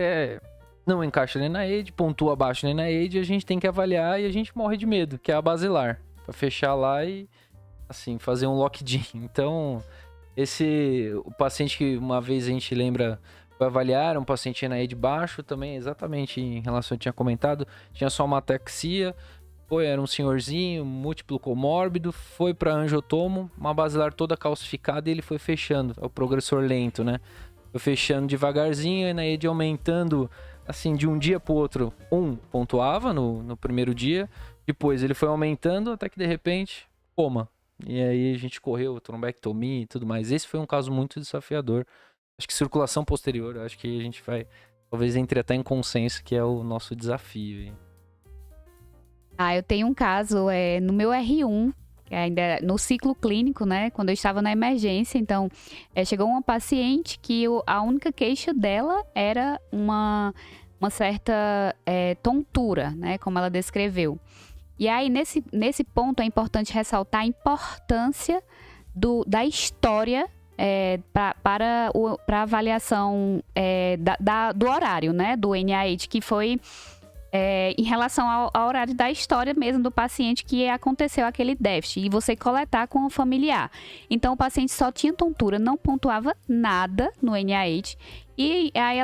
não encaixa no NIH, pontua abaixo no NIH, e a gente tem que avaliar e a gente morre de medo, que é a basilar. Pra fechar lá e, assim, fazer um lock-in. Então, o paciente que uma vez a gente lembra foi avaliar, era um paciente NIH baixo também, exatamente em relação ao que eu tinha comentado, tinha só uma ataxia, era um senhorzinho, múltiplo comórbido, foi pra angiotomo, uma basilar toda calcificada e ele foi fechando, é o progressor lento, né? Foi fechando devagarzinho, a NIH aumentando, assim, de um dia pro outro, pontuava no primeiro dia, depois ele foi aumentando até que de repente, coma. E aí a gente correu trombectomia e tudo mais. Esse foi um caso muito desafiador. Acho que circulação posterior, acho que a gente vai, talvez entre até em consenso, que é o nosso desafio. Hein? Eu tenho um caso no meu R1, que ainda no ciclo clínico, né? Quando eu estava na emergência, então chegou uma paciente que a única queixa dela era uma certa tontura, né? Como ela descreveu. E aí, nesse ponto, é importante ressaltar a importância da história para avaliação do horário, né, do NIH, que foi em relação ao horário da história mesmo do paciente que aconteceu aquele déficit, e você coletar com o familiar. Então, o paciente só tinha tontura, não pontuava nada no NIH, e aí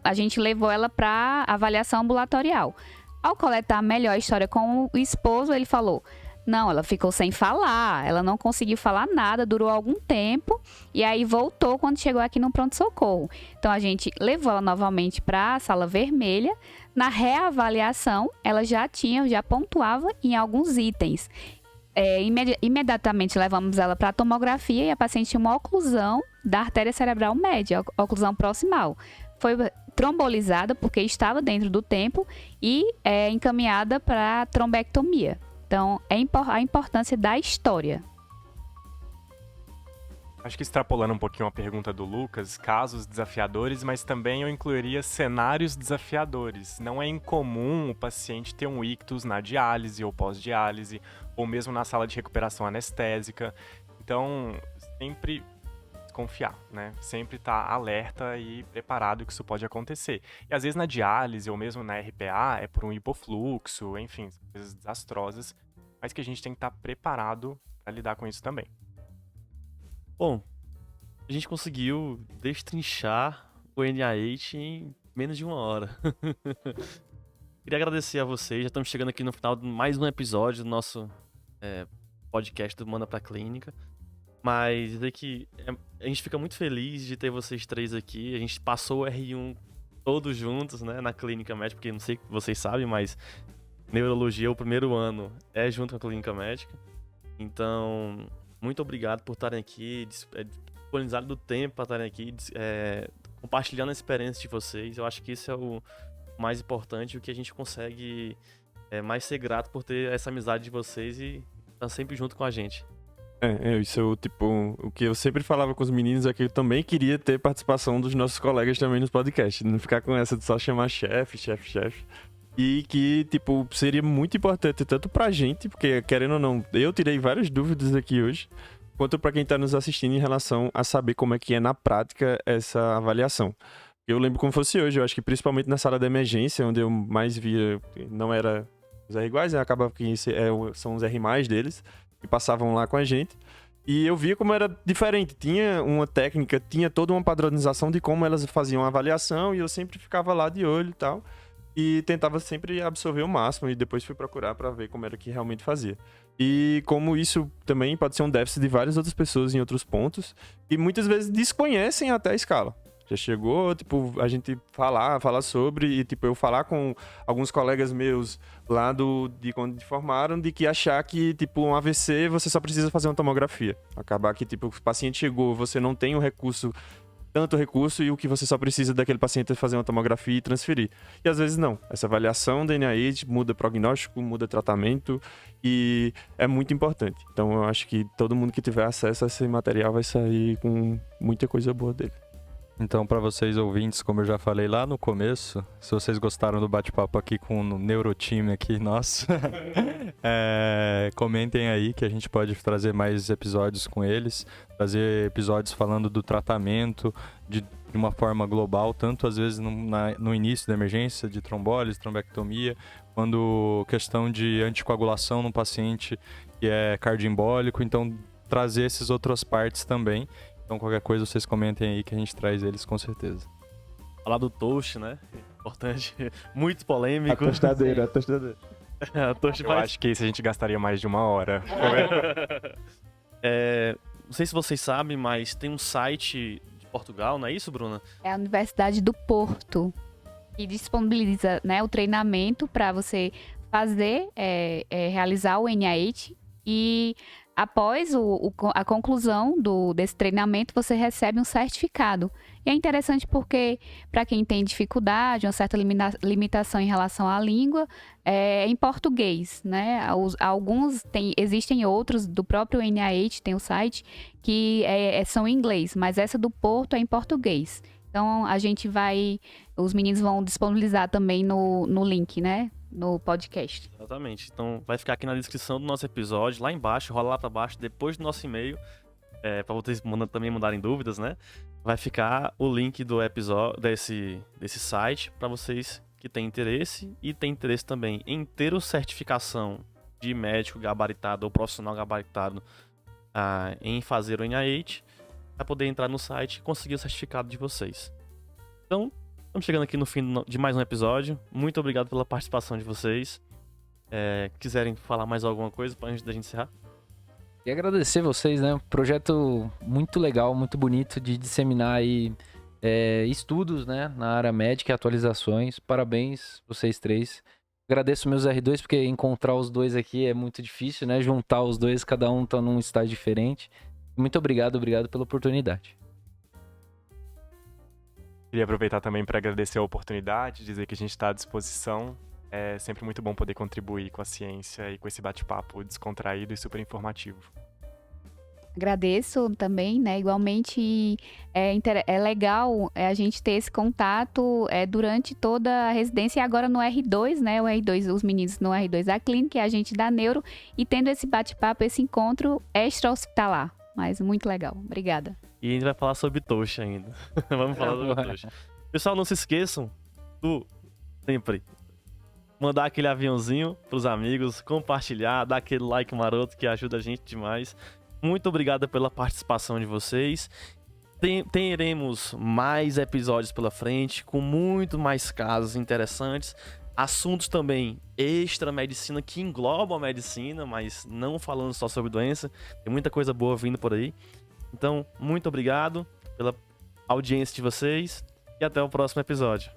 a gente levou ela para avaliação ambulatorial. Ao coletar melhor a história com o esposo, ele falou: não, ela ficou sem falar, ela não conseguiu falar nada, durou algum tempo, e aí voltou quando chegou aqui no pronto-socorro. Então, a gente levou ela novamente para a sala vermelha. Na reavaliação, ela já pontuava em alguns itens. Imediatamente levamos ela para a tomografia e a paciente tinha uma oclusão da artéria cerebral média, oclusão proximal. Foi trombolizada porque estava dentro do tempo e encaminhada para trombectomia. Então, a importância da história. Acho que extrapolando um pouquinho a pergunta do Lucas, casos desafiadores, mas também eu incluiria cenários desafiadores. Não é incomum o paciente ter um ictus na diálise ou pós-diálise, ou mesmo na sala de recuperação anestésica. Então, sempre desconfiar, né? Sempre estar alerta e preparado que isso pode acontecer. E às vezes na diálise ou mesmo na RPA é por um hipofluxo, enfim, coisas desastrosas, mas que a gente tem que estar preparado para lidar com isso também. Bom, a gente conseguiu destrinchar o NIH em menos de 1 hora. Queria agradecer a vocês, já estamos chegando aqui no final de mais um episódio do nosso podcast do Manda Pra Clínica. Mas dizer que a gente fica muito feliz de ter vocês 3 aqui. A gente passou o R1 todos juntos, né, na clínica médica, porque não sei se vocês sabem, mas neurologia, o primeiro ano é junto com a clínica médica. Então, muito obrigado por estarem aqui, disponibilizado do tempo para estarem aqui, compartilhando a experiência de vocês. Eu acho que isso é o mais importante, o que a gente consegue mais ser grato por ter essa amizade de vocês e estar sempre junto com a gente. Isso tipo, o que eu sempre falava com os meninos é que eu também queria ter participação dos nossos colegas também nos podcasts, não ficar com essa de só chamar chefe. E que, tipo, seria muito importante tanto pra gente, porque querendo ou não, eu tirei várias dúvidas aqui hoje, quanto pra quem tá nos assistindo em relação a saber como é que é na prática essa avaliação. Eu lembro como fosse hoje, eu acho que principalmente na sala de emergência, onde eu mais via, não era os R iguais, né? Acaba que são os R mais deles, que passavam lá com a gente. E eu via como era diferente, tinha uma técnica, tinha toda uma padronização de como elas faziam a avaliação, e eu sempre ficava lá de olho e tal, e tentava sempre absorver o máximo, e depois fui procurar para ver como era que realmente fazia. E como isso também pode ser um déficit de várias outras pessoas em outros pontos, e muitas vezes desconhecem até a escala. Já chegou, tipo, a gente falar sobre, e tipo, eu falar com alguns colegas meus lá de quando formaram, de que achar que, tipo, um AVC você só precisa fazer uma tomografia. Acabar que, tipo, o paciente chegou, você não tem tanto recurso, e o que você só precisa daquele paciente é fazer uma tomografia e transferir. E às vezes não. Essa avaliação do NIH muda prognóstico, muda tratamento, e é muito importante. Então eu acho que todo mundo que tiver acesso a esse material vai sair com muita coisa boa dele. Então, para vocês ouvintes, como eu já falei lá no começo, se vocês gostaram do bate-papo aqui com o Neurotime aqui, nossa, comentem aí que a gente pode trazer mais episódios com eles, trazer episódios falando do tratamento de uma forma global, tanto às vezes no início da emergência, de trombólise, trombectomia, quando questão de anticoagulação no paciente que é cardioembólico, então trazer essas outras partes também. Então, qualquer coisa, vocês comentem aí que a gente traz eles com certeza. Falar do toast, né? Importante. Muito polêmico. A tostadeira. Eu acho que isso a gente gastaria mais de 1 hora. Não sei se vocês sabem, mas tem um site de Portugal, não é isso, Bruna? É a Universidade do Porto, que disponibiliza, né, o treinamento para você fazer, realizar o NIH, e após a conclusão desse treinamento, você recebe um certificado. E é interessante porque, para quem tem dificuldade, uma certa limitação em relação à língua, é em português, né? Existem outros, do próprio NIH, tem o site, que são em inglês, mas essa do Porto é em português. Então, os meninos vão disponibilizar também no link, né? No podcast. Exatamente. Então vai ficar aqui na descrição do nosso episódio, lá embaixo, rola lá pra baixo, depois do nosso e-mail. para vocês também mandarem dúvidas, né? Vai ficar o link do episódio desse site para vocês que têm interesse e têm interesse também em ter a certificação de médico gabaritado ou profissional gabaritado em fazer o NIH, para poder entrar no site e conseguir o certificado de vocês. Então, estamos chegando aqui no fim de mais um episódio. Muito obrigado pela participação de vocês. Quiserem falar mais alguma coisa antes da gente encerrar? E agradecer vocês, né? Um projeto muito legal, muito bonito de disseminar aí estudos, né, na área médica e atualizações. Parabéns, vocês três. Agradeço meus R2, porque encontrar os dois aqui é muito difícil, né? Juntar os dois, cada um tá num estágio diferente. Muito obrigado pela oportunidade. Queria aproveitar também para agradecer a oportunidade, dizer que a gente está à disposição. É sempre muito bom poder contribuir com a ciência e com esse bate-papo descontraído e super informativo. Agradeço também, né? Igualmente, e é legal a gente ter esse contato durante toda a residência e agora no R2, né? O R2, os meninos no R2 da clínica e a gente da neuro, e tendo esse bate-papo, esse encontro extra-hospitalar. Mas muito legal. Obrigada. E a gente vai falar sobre Tocha ainda. Vamos falar sobre Tocha. Pessoal, não se esqueçam sempre mandar aquele aviãozinho pros amigos, compartilhar, dar aquele like maroto que ajuda a gente demais. Muito obrigado pela participação de vocês. Teremos mais episódios pela frente, com muito mais casos interessantes. Assuntos também extra-medicina, que englobam a medicina, mas não falando só sobre doença. Tem muita coisa boa vindo por aí. Então, muito obrigado pela audiência de vocês e até o próximo episódio.